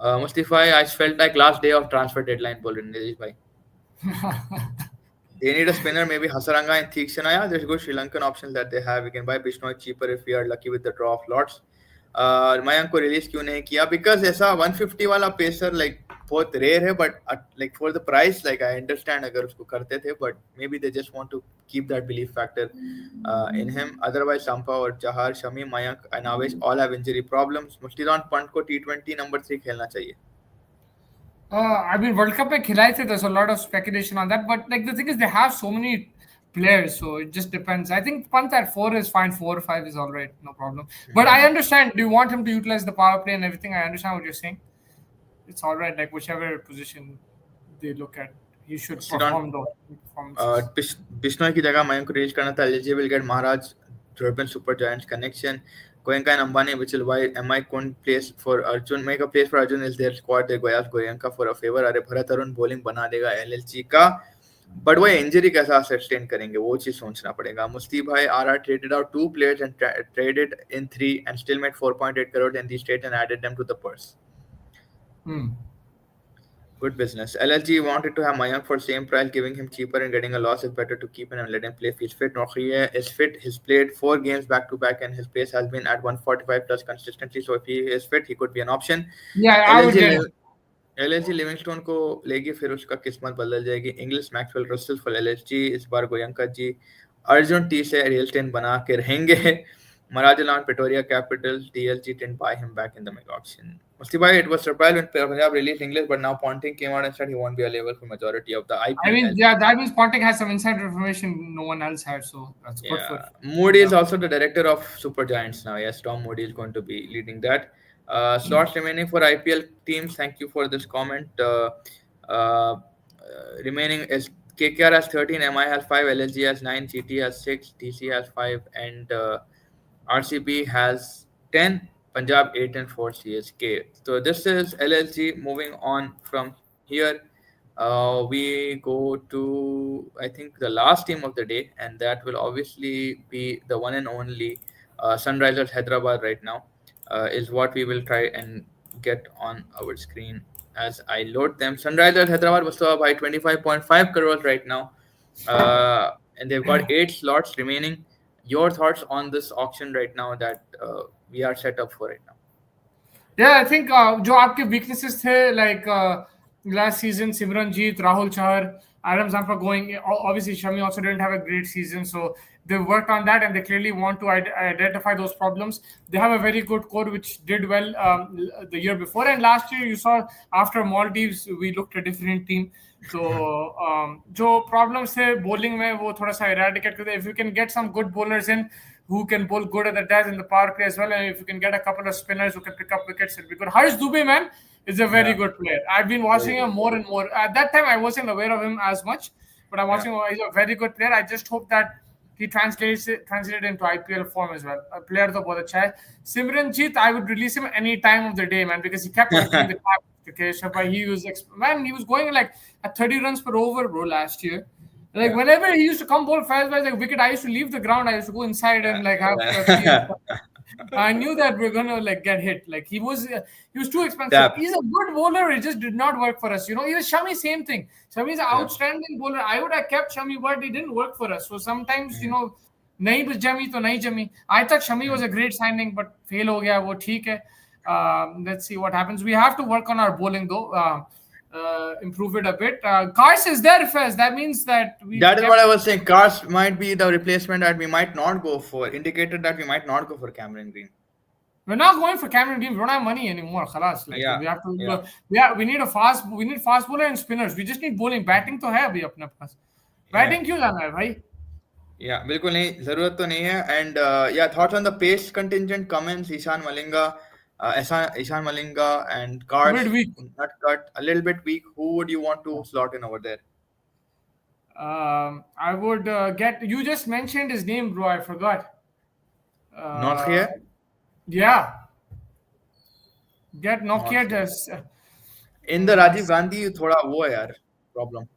Mustafa, I felt like last day of transfer deadline bol Nitesh bhai. They need a spinner, maybe Hasaranga and Theekshana. There's good Sri Lankan options that they have. We can buy Bishnoi cheaper if we are lucky with the draw of lots. Mayank को release क्यों नहीं किया? Because ऐसा 150 वाला pacer like बहुत rare है, but like for the price, like I understand अगर उसको करते थे, but maybe they just want to keep that belief factor in him. Otherwise, Sampa or Chahar, Shami, Mayank and Avesh all have injury problems. Mushtidan Pant को T20 number 3 खेलना चाहिए. I mean, World Cup mein khilai the, there's a lot of speculation on that, but like the thing is they have so many players, so it just depends. I think Pant at 4 is fine, 4 or 5 is all right, no problem. But I understand, do you want him to utilize the power play and everything? I understand what you're saying. It's all right, like whichever position they look at, he should perform the performances. Bishnoi की जगह Mayank को release करना था. LG will get Maharaj, Durban Super Giants connection. Goenka and Ambani, which is why MI couldn't place for Arjun. Make a place for Arjun is their squad. They Goyal Goenka for a favor. अरे Bharat Arun bowling बना देगा LLG का. But वो injury कैसा sustain करेंगे वो चीज सोचना पड़ेगा. मुस्ती भाई RR traded out 2 players and traded in 3 and still made 4.8 crore in these trades and added them to the purse. Good business. LLG wanted to have Mayank for same price, giving him cheaper and getting a loss is better to keep him and let him play if he's fit. Nokhriye is fit. He's played 4 games back to back and his pace has been at 145 plus consistently. So if he is fit, he could be an option. Yeah, I would get it. LSG Livingstone को लेगी फिर उसका किस्मत बदल जाएगी. English Maxwell Russell for LSG इस बार गोयंका जी Arjun T से real 10 बना के रहेंगे. Marajalan, Pretoria Capital, TLG didn't buy him back in the mega auction. Mustafa, it was surprised when Punjab released English, but now Ponting came out and said he won't be available for majority of the IPL. I mean, yeah, that means Ponting has some insider information no one else has, so that's good for him. Moody is also the director of Super Giants now. Yes, Tom Moody is going to be leading that. Slots remaining for IPL teams. Thank you for this comment. Remaining is KKR has 13, MI has 5, LLG has 9, GT has 6, DC has 5, and RCB has 10, Punjab 8 and 4 CSK. So this is LLG. Moving on from here, we go to, I think, the last team of the day, and that will obviously be the one and only Sunrisers Hyderabad right now, is what we will try and get on our screen as I load them. Sunrisers Hyderabad was by 25.5 crores right now, and they've got 8 slots remaining. Your thoughts on this auction right now that we are set up for right now? Yeah, I think जो आपके weaknesses थे, like last season, Simranjeet, Rahul Chahar, Adam Zampa going. Obviously, Shami also didn't have a great season, so they worked on that and they clearly want to identify those problems. They have a very good core which did well the year before, and last year you saw after Maldives we looked a different team. So जो problems थे bowling में वो थोड़ा सा eradicate करते. If you can get some good bowlers in who can bowl good at the death in the power play as well, and if you can get a couple of spinners who can pick up wickets, it'll be good. Harsh Dubey, man, is a very good player. I've been watching him more and more. At that time, I wasn't aware of him as much, but I'm watching him. He's a very good player. I just hope that he translated into IPL form as well. A player to bahut acha hai. Simranjeet, I would release him any time of the day, man, because he kept winning the cap. Okay, so he was going like at 30 runs per over, bro, last year. Like whenever he used to come bowl fast by like wicket, I used to leave the ground. I used to go inside and like have. I knew that we're gonna like get hit. Like he was too expensive. He's a good bowler. It just did not work for us. You know, even Shami, same thing. Shami's an outstanding bowler. I would have kept Shami, but it didn't work for us. So sometimes you know, nahi jami to nahi jami. I thought Shami was a great signing, but fail ho gaya. Wo theek hai. Let's see what happens. We have to work on our bowling though. Improve it a bit. Kars is there, Fez. That means that that is what I was saying. Kars might be the replacement that we might not go for. Indicated that we might not go for Cameron Green. We're not going for Cameron Green. We don't have money anymore. Khalas. Like, we have to. We need fast bowler and spinners. We just need bowling. Batting तो है अभी अपने पास. Batting क्यों जाना है भाई? Yeah, बिल्कुल नहीं. जरूरत तो नहीं है. And thoughts on the pace contingent. Comments. Ishan Malinga. Ishan Malinga and Kars not cut, a little bit weak. Who would you want to slot in over there? I would get. You just mentioned his name, bro. I forgot. Nokia? Yeah. Get Nokia does. In the Rajiv Gandhi, थोड़ा वो है यार problem.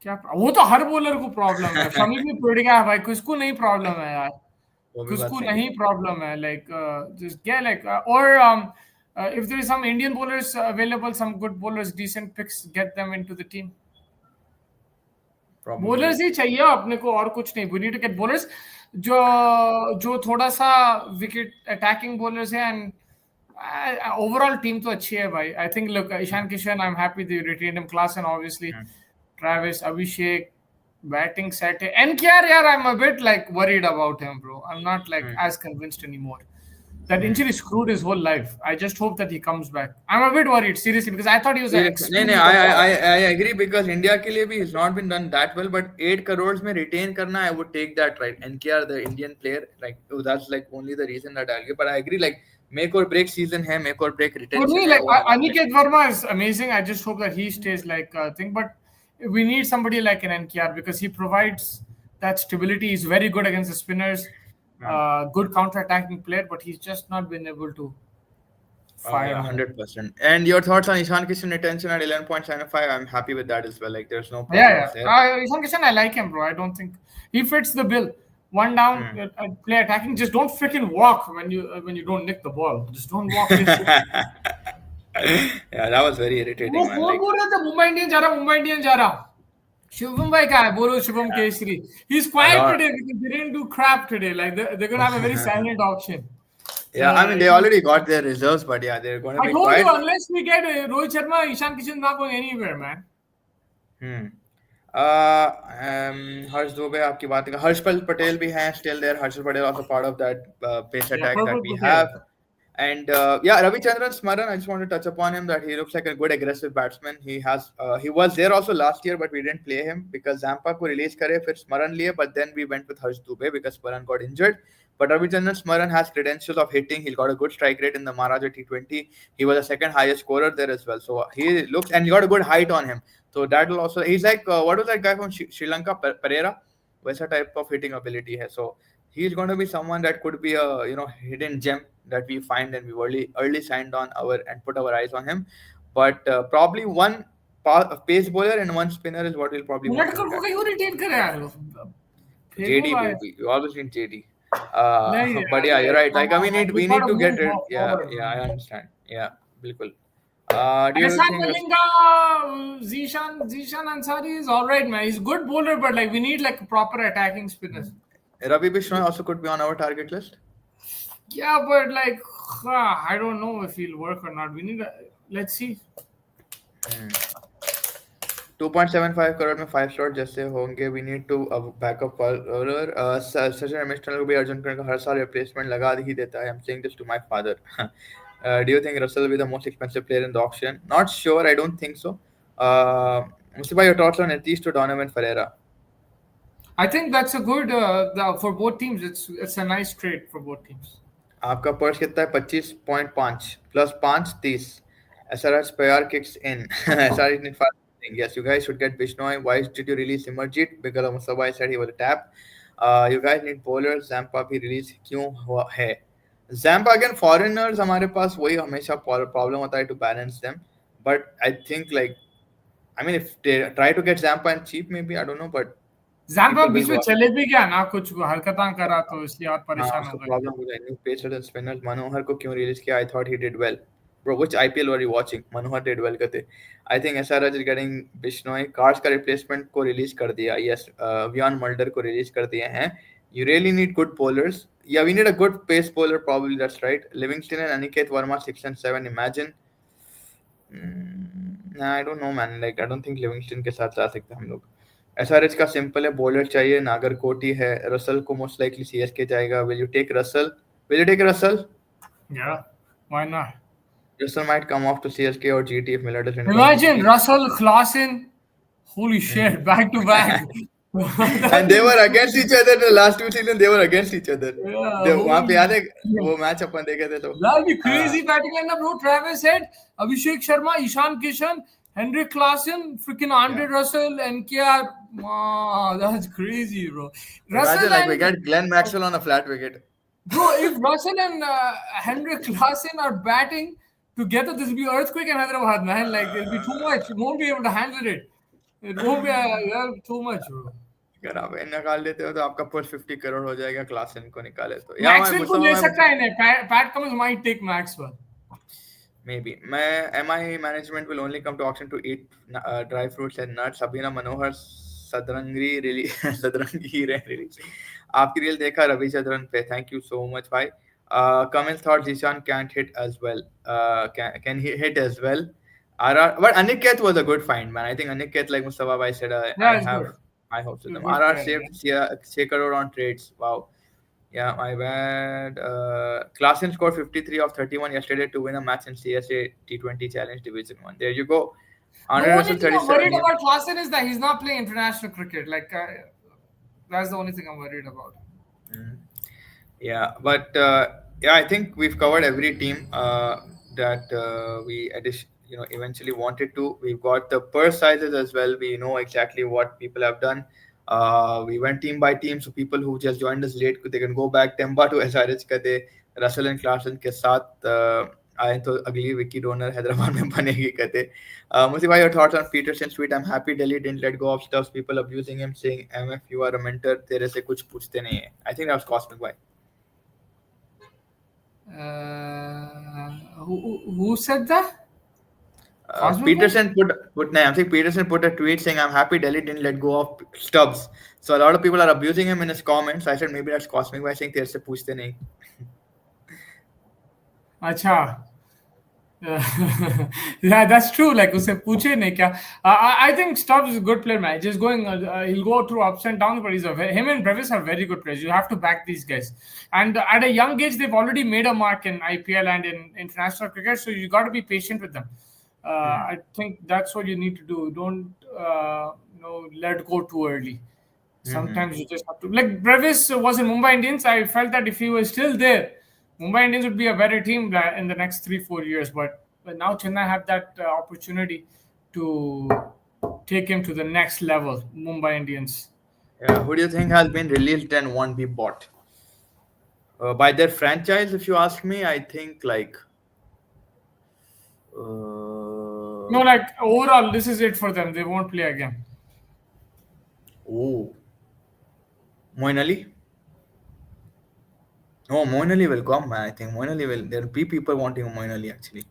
क्या? वो तो हर bowler को problem है. शमी भी पड़ गया है भाई. किसको नहीं problem है यार. Kusku nahi problem hai, like just get like or if there is some Indian bowlers available, some good bowlers, decent picks, get them into the team. Bowlers ही चाहिए अपने को और कुछ नहीं. We need to get bowlers जो थोड़ा सा wicket attacking bowlers है, and overall team तो अच्छी है भाई. I think look, Ishan Kishan, I'm happy they retained him. Klassen obviously, Travis, Abhishek. Batting set. NKR, I'm a bit like worried about him, bro. I'm not like as convinced anymore. That injury screwed his whole life. I just hope that he comes back. I'm a bit worried, seriously, because I thought he was I agree, because India ke liye bhi he's not been done that well, but 8 crores mein retain karna, I would take that, right? NKR, the Indian player, like that's like only the reason that I'll give. But I agree, like make or break season hai, make or break retention. For me, like Aniket Verma is amazing. I just hope that he stays like thing, but we need somebody like an NKR because he provides that stability. He's very good against the spinners, good counter-attacking player, but he's just not been able to fire 100%. And your thoughts on Ishan Kishan retention at 11.75? I'm happy with that as well. Like, there's no problem there. Ishan Kishan, I like him, bro. I don't think he fits the bill. One down, play attacking. Just don't freaking walk when you don't nick the ball. Just don't walk. Yeah, that was very irritating. Man. Like, Mumbai Indians जा रहा. Shubham bhai का है, बोलो Shubham Keshri. He's quiet today because they didn't do crap today. Like they're gonna have a very silent auction. Yeah, I mean they already got their reserves, but yeah, they're gonna be quiet. I told you, unless we get Rohit Sharma, Ishan Kishan not going anywhere, man. Harsh Dubey, आपकी बात है. Harshpal Patel भी हैं still there. Harshpal Patel also part of that pace attack that we have. And Ravichandran Smaran, I just want to touch upon him that he looks like a good aggressive batsman. He was there also last year, but we didn't play him because Zampa को release करे फिर Smaran लिए, but then we went with Harsh Dubey because Smaran got injured. But Ravichandran Smaran has credentials of hitting. He got a good strike rate in the Maharaja T20. He was the second highest scorer there as well. So he looks, and he got a good height on him. So that will also, he's like, what was that guy from Sri Lanka, Pereira? What's type of hitting ability hai. So he's going to be someone that could be a hidden gem that we find and we early signed on and put our eyes on him. But probably one pace bowler and one spinner is what we'll probably want to look at. JD baby, you always need JD. But yeah, you're right. Like we need to get it. Yeah, I understand. Yeah, bilkul. Do you think Zishan Ansari is all right, man. He's a good bowler, but like we need like proper attacking spinners. Ravi Bishnoi also could be on our target list. Yeah, but like I don't know if he'll work or not. We need let's see. 2.75 crore में 5 slot जैसे होंगे. We need to backup bowler. Sachin Ramesh को भी अर्जुन का हर साल replacement लगा ही देता है. I'm saying this to my father. Do you think Russell will be the most expensive player in the auction? Not sure. I don't think so. Musiba, your thoughts on Atish to Donovan Ferreira? I think that's a good for both teams. It's a nice trade for both teams. आपका purse कितना है? 25.5 plus 5 30. SRH Payar kicks in. SRH need 5. Yes, you guys should get Bishnoi. Why did you release Simarjit? Because Mustafa said he was a tap. You guys need bowlers. Zampa भी release क्यों हुआ है? Zampa again, foreigners हमारे पास वही हमेशा problem होता है to balance them. But I think if they try to get Zampa and cheap, maybe I don't know, but Zampa बीच में चले भी क्या ना कुछ हरकतां करा तो इसलिए और परेशान हो गए. Problem हो गया. New pacers and spinners. Manohar को क्यों release किया? I thought he did well. Bro, which IPL were you watching? Manohar did well कहते. I think SRH is getting Bishnoi. Cars का replacement को release कर दिया. Yes, Vian Mulder को release कर दिए हैं. You really need good bowlers. Yeah, we need a good pace bowler probably. That's right. Livingston and Aniket Verma 6 and 7. Imagine. Nah, I don't know, man. Like I don't think Livingston के साथ जा सकते हम लोग. SRH का simple है. Bowler चाहिए. नागरकोटी है. Russell को most likely CSK जाएगा. Will you take Russell? Yeah, why not? Russell might come off to CSK or GT if Miller doesn't. Imagine Russell, Klaasen, holy shit, back to back. And they were against each other in the last 2 seasons. They were against each other. वहाँ पे याद है वो match अपन देखे थे तो. That'll be crazy batting lineup, bro. Travis Head, Abhishek Sharma, Ishan Kishan, Henrik Klaasen, freaking Andre Russell, NKR. Wow, that's crazy, bro. Russell like we get Glenn Maxwell on a flat wicket. Bro, if Russell and Henrik Klaasen are batting together, this will be earthquake in Hyderabad, man. Like it'll be too much. You won't be able to handle it. It won't be too much, bro. अगर आप निकाल लेते हो तो आपका पर 50 करोड़ हो जाएगा. क्लासन को निकाले तो Maxwell को ले सकता है नहीं. Pat Cummins might take Maxwell. Maybe. MI management will only come to auction to eat dry fruits and nuts. Sabina Manohar Sadrangi really Sadrangi release. आपकी रील देखा रवि चंद्रन पे. Thank you so much, bhai. Cummins thought Zishan can't hit as well. Can he hit as well? But Aniket was a good find, man. I think Aniket, like Mustafa Bhai said, I have high hopes with them. RR saved 6 crore on trades. Wow. Yeah, my bad. Klaasen scored 53 of 31 yesterday to win a match in CSA T20 Challenge Division 1. There you go. The only thing I'm worried about Klaasen is that he's not playing international cricket. Like, that's the only thing I'm worried about. Yeah, but I think we've covered every team that we eventually wanted to. We've got the purse sizes as well. We know exactly what people have done. We went team by team, so people who just joined us late, they can go back. Temba to SRH kate, Russell and Klaasen ke saath आए तो अगली Vicky donor Hyderabad में बनेगी कहते. Musi bhai, your thoughts on Peterson tweet? I'm happy Delhi didn't let go of stuff. People abusing him, saying MF you are a mentor, तेरे से कुछ पूछते नहीं है. I think that was Cosmic Bhai. Who said that? Peterson I think Peterson put a tweet saying I'm happy Delhi didn't let go of Stubbs. So a lot of people are abusing him in his comments. I said maybe that's Cosmic Bhai saying तेरे से पूछते नहीं. अच्छा. Yeah, that's true. Like उसे पूछे नहीं क्या? I think Stubbs is a good player, man. Just going, he'll go through ups and downs, but him and Brevis are very good players. You have to back these guys. And at a young age, they've already made a mark in IPL and in international cricket. So you got to be patient with them. I think that's what you need to do. Don't let go too early. Sometimes you just have to. Like Brevis was in Mumbai Indians. I felt that if he was still there, Mumbai Indians would be a better team in the next 3-4 years. But now Chennai have that opportunity to take him to the next level. Mumbai Indians. Yeah, who do you think has been released and won't be bought? By their franchise, if you ask me, I think like. No, like overall, this is it for them. They won't play again. Oh. Moeen Ali? No, Moeen Ali will come, man. I think Moeen Ali will. There will be people wanting Moeen Ali actually.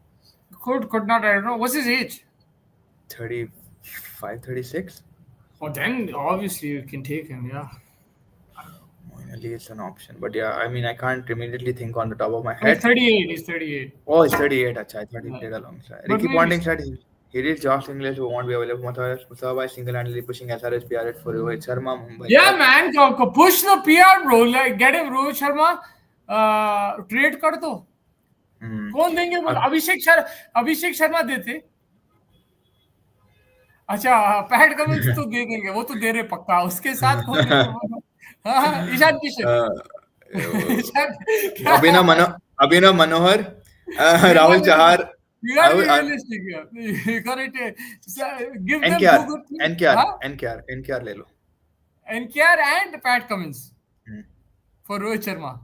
Could not. I don't know. What's his age? 35, 36? Oh, then obviously you can take him. Yeah. Moeen Ali is an option. But yeah, I mean, I can't immediately think on the top of my He's head. 38. He's 38. Oh, he's 38. Achha, I thought he Yeah. played alongside. But Ricky maybe- Ponting said he reached Josh Inglis who won't be available. Mustafa by single-handedly pushing SRH PR for Rohit Sharma, Mumbai. Yeah, man. Push the PR, bro. Like, get him, Rohit Sharma. Trade कर दो. Hmm. कौन देंगे बोल? अभिषेक शर्मा देते. अच्छा, PAT Cummins तो दे देंगे. वो तो दे रहे पक्का. उसके साथ कौन देंगे? हाँ, Ishan Kishan. Abhinav Manohar, Rahul Chahar. You gotta be realistic here. You gotta give them two good teams. NKR ले लो. NKR and Pat Cummins for Rohit Sharma.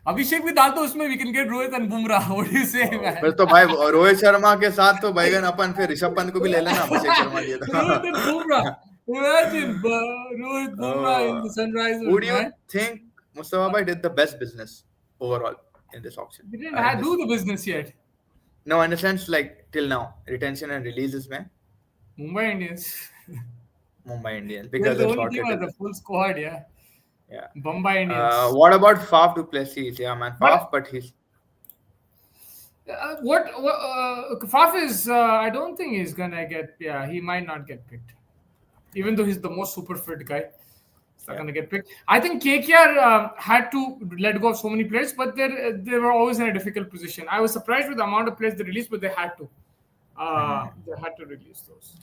अभिषेक भी डाल दो उसमें. We can get Rohit and Bumrah. What do you say, man? फिर तो भाई रोहित शर्मा के साथ तो बैगन अपन फिर ऋषभ पंत को भी ले लेना. अभिषेक शर्मा लिए तो. Rohit and Bumrah. Imagine Rohit Bumrah in the Sunrisers. Who do you think Mustafa Bhai did the best business overall in this auction? He didn't do the business yet. No, in a sense, like till now, retention and releases, man. Mumbai Indians. Mumbai Indians Because because the only team has a full squad, yeah. Yeah. Mumbai Indians. What about Faf du Plessis? Yeah, man, Faf, but he's. Faf is, I don't think he's gonna get. Yeah, he might not get picked. Even though he's the most super fit guy, he's not gonna get picked. I think KKR had to let go of so many players, but they were always in a difficult position. I was surprised with the amount of players they released, but they had to. They had to release those.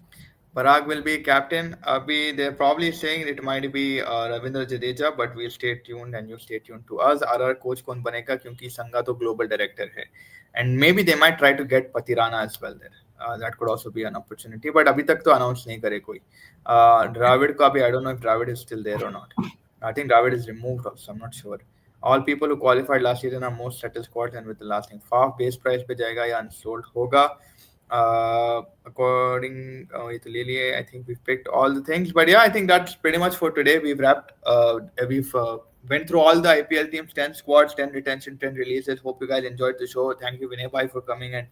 Parag will be captain. They're probably saying it might be Ravindra Jadeja, but we'll stay tuned and you stay tuned to us. RR coach कौन बनेगा क्योंकि संगा तो global director है, and maybe they might try to get Patirana as well there. That could also be an opportunity, but अभी तक तो announce नहीं करे कोई. Dravid का भी I don't know if Dravid is still there or not. I think Dravid is removed also. I'm not sure. All people who qualified last season are most settled squads and with the last thing. Faf base price पे जाएगा या unsold होगा. According to Lily, I think we've picked all the things, but yeah, I think that's pretty much for today. We've wrapped. We've went through all the IPL teams, 10 squads, 10 retention, 10 releases. Hope you guys enjoyed the show. Thank you, Vinay Bhai, for coming and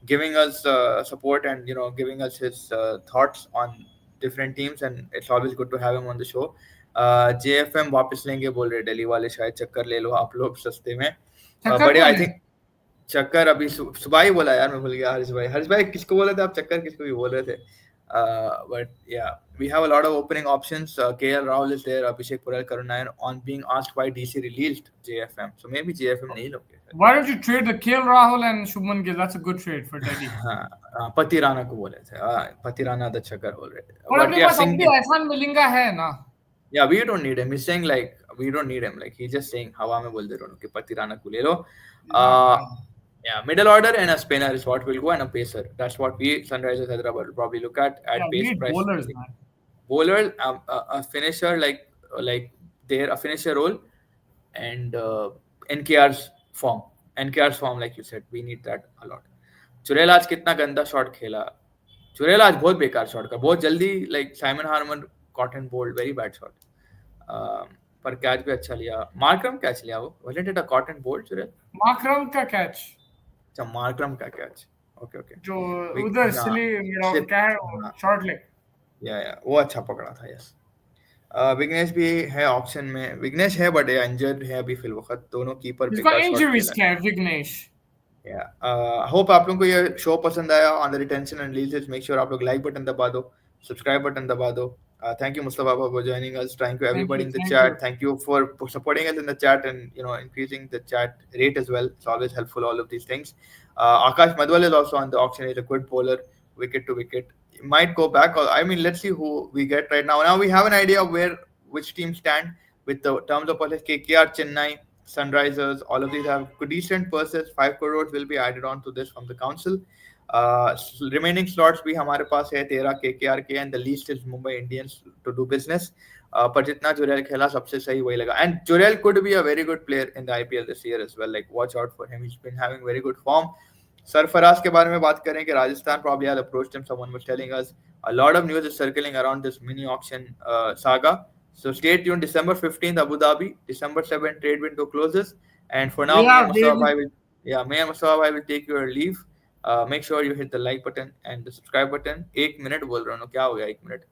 giving us support and giving us his thoughts on different teams. And it's always good to have him on the show. JFM वापस लेंगे बोल रहे दिल्ली वाले, शायद चक्कर ले लो आप लोग सस्ते में. But yeah, I think चक्कर अभी सुबह ही बोला यार, मैं भूल गया. हरीश भाई किसको बोले थे आप? चक्कर किसको भी बोल रहे थे. But yeah, we have a lot of opening options. KL Rahul is there, Abhishek Pural, Karunayan on being asked why DC released JFM. So maybe JFM नहीं लोगे. Why don't you trade the KL Rahul and Shubman Gill? That's a good trade for Delhi. Patirana को बोले थे. Patirana the चक्कर बोल रहे थे. और अपने पास अभी एहसान मिलिंगा है ना. Yeah, we don't need him. He's saying like we don't need him. Like he's just saying हवा में बोल दे रहे हो कि Patirana को ले लो. Yeah, middle order and a spinner is what we'll go, and a pacer. That's what we Sunrisers Hyderabad will probably look at pace price. Bowlers, man. Bowlers, a finisher like they're a finisher role, and NKR's form. NKR's form, like you said, we need that a lot. चुरेल आज कितना गंदा shot खेला. चुरेल आज बहुत बेकार shot का, बहुत जल्दी like Simon Harman caught and bowled, very bad shot. पर कैच भी अच्छा लिया. मार्क्रम कैच लिया वो. Wasn't it a caught and bowled चुरेल? मार्क्रम का कैच. अच्छा मार्क्रम का कैच. ओके जो उधर सिली क्या है शॉर्ट लेग. या वो अच्छा पकड़ा था. यस. विग्नेश भी है ऑप्शन में. विग्नेश है बट इंजर्ड है अभी फिल वक्त. दोनों कीपर बेकार शॉट. इंजरीज क्या है विग्नेश. या होप आप लोगों को ये शो पसंद आया on the retention and releases. Make sure आप लोग लाइक बटन दबा दो, सब्सक्राइब बटन दबा दो. Thank you, Mustafa, for joining us. Thank you, everybody in the chat. Thank you for supporting us in the chat and increasing the chat rate as well. It's always helpful, all of these things. Akash Madwal is also on the auction. He's a good bowler, wicket to wicket. He might go back. I mean, let's see who we get right now. Now we have an idea of which teams stand with the terms of purchase. KKR, Chennai, Sunrisers, all of these have decent purses. 5 crores will be added on to this from the council. Remaining slots भी हमारे पास है 13 KKR के, and the least is Mumbai Indians to do business. पर जितना जुरेल खेला सबसे सही वही लगा, and Jurel could be a very good player in the IPL this year as well. Like watch out for him, he's been having very good form. Sarfaraz के बारे में बात करें कि Rajasthan probably had approached him. Someone was telling us a lot of news is circling around this mini auction saga. So stay tuned. December 15th, Abu Dhabi. December 7th, trade window closes. And for now, me and Mustafa Bhai will take your leave. Make sure you hit the like button and the subscribe button. 1 minute बोल रहा हूँ, क्या हो गया 1 minute?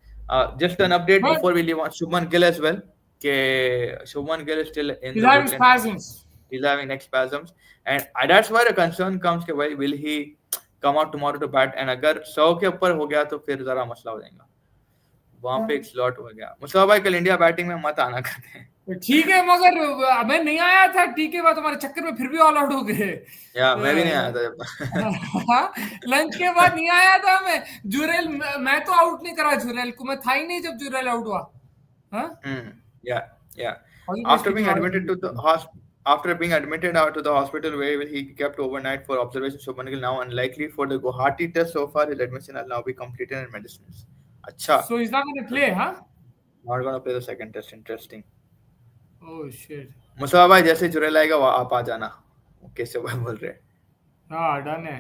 Just an update before we leave on Shubman Gill as well. Shubman Gill is still in He's having spasms. He's having neck spasms. And that's where a concern comes कि भाई will he come out tomorrow to bat? And अगर 100 के ऊपर हो गया तो फिर जरा मसला हो जाएगा. वहां पे एक स्लॉट हो गया. मुस्तफा भाई कल इंडिया बैटिंग में मत आना करते. ठीक है, मगर मैं नहीं आया था, ठीक है, तुम्हारे चक्कर में फिर भी ऑल आउट हो गए. या मैं भी नहीं आया था. लंच के बाद नहीं आया था मैं. जुरेल मैं तो आउट नहीं करा जुरेल को, मैं था ही नहीं जब जुरेल आउट हुआ. After being admitted to the out to the hospital where he kept overnight for observation, Shubman Gill now unlikely for the Guwahati test. So far, his admission will now be completed in medicines. Acha. So he's not going to play, huh? Not going to play the second test. Interesting. Oh shit. Mustafa भाई जैसे जुरेल आएगा आप आ जाना. कैसे भाई बोल रहे? हाँ, डन है.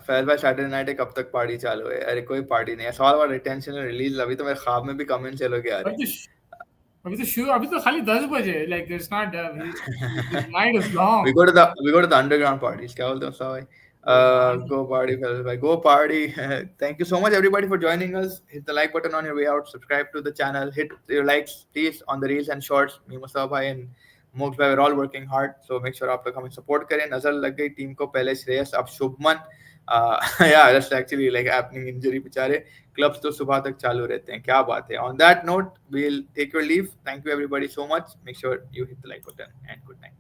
फैज भाई सैटरडे नाइट कब तक पार्टी चालू है? अरे कोई पार्टी नहीं है. सवाल बार रिटेंशन रिलीज. अभी तो मेरे ख्वाब में भी कमेंट चलोगे आ रहे. अभी तो खाली 10 बजे. Like it's not the night is long. We go to the underground parties. क्या बोलते हो मुस्तफा भाई? Go party, fellas, bhai. Go party. Thank you so much, everybody, for joining us. Hit the like button on your way out. Subscribe to the channel. Hit your likes, please, on the reels and shorts. Me, Mustafa bhai, and Mooks bhai, we're all working hard. So make sure आप लोग हमें support करें. नजर लग गई team को. पहले श्रेयस, अब Shubman. Yeah, that's actually like happening injury बेचारे. Clubs तो सुबह तक चालू रहते हैं. क्या बात है. On that note, we'll take your leave. Thank you, everybody, so much. Make sure you hit the like button and good night.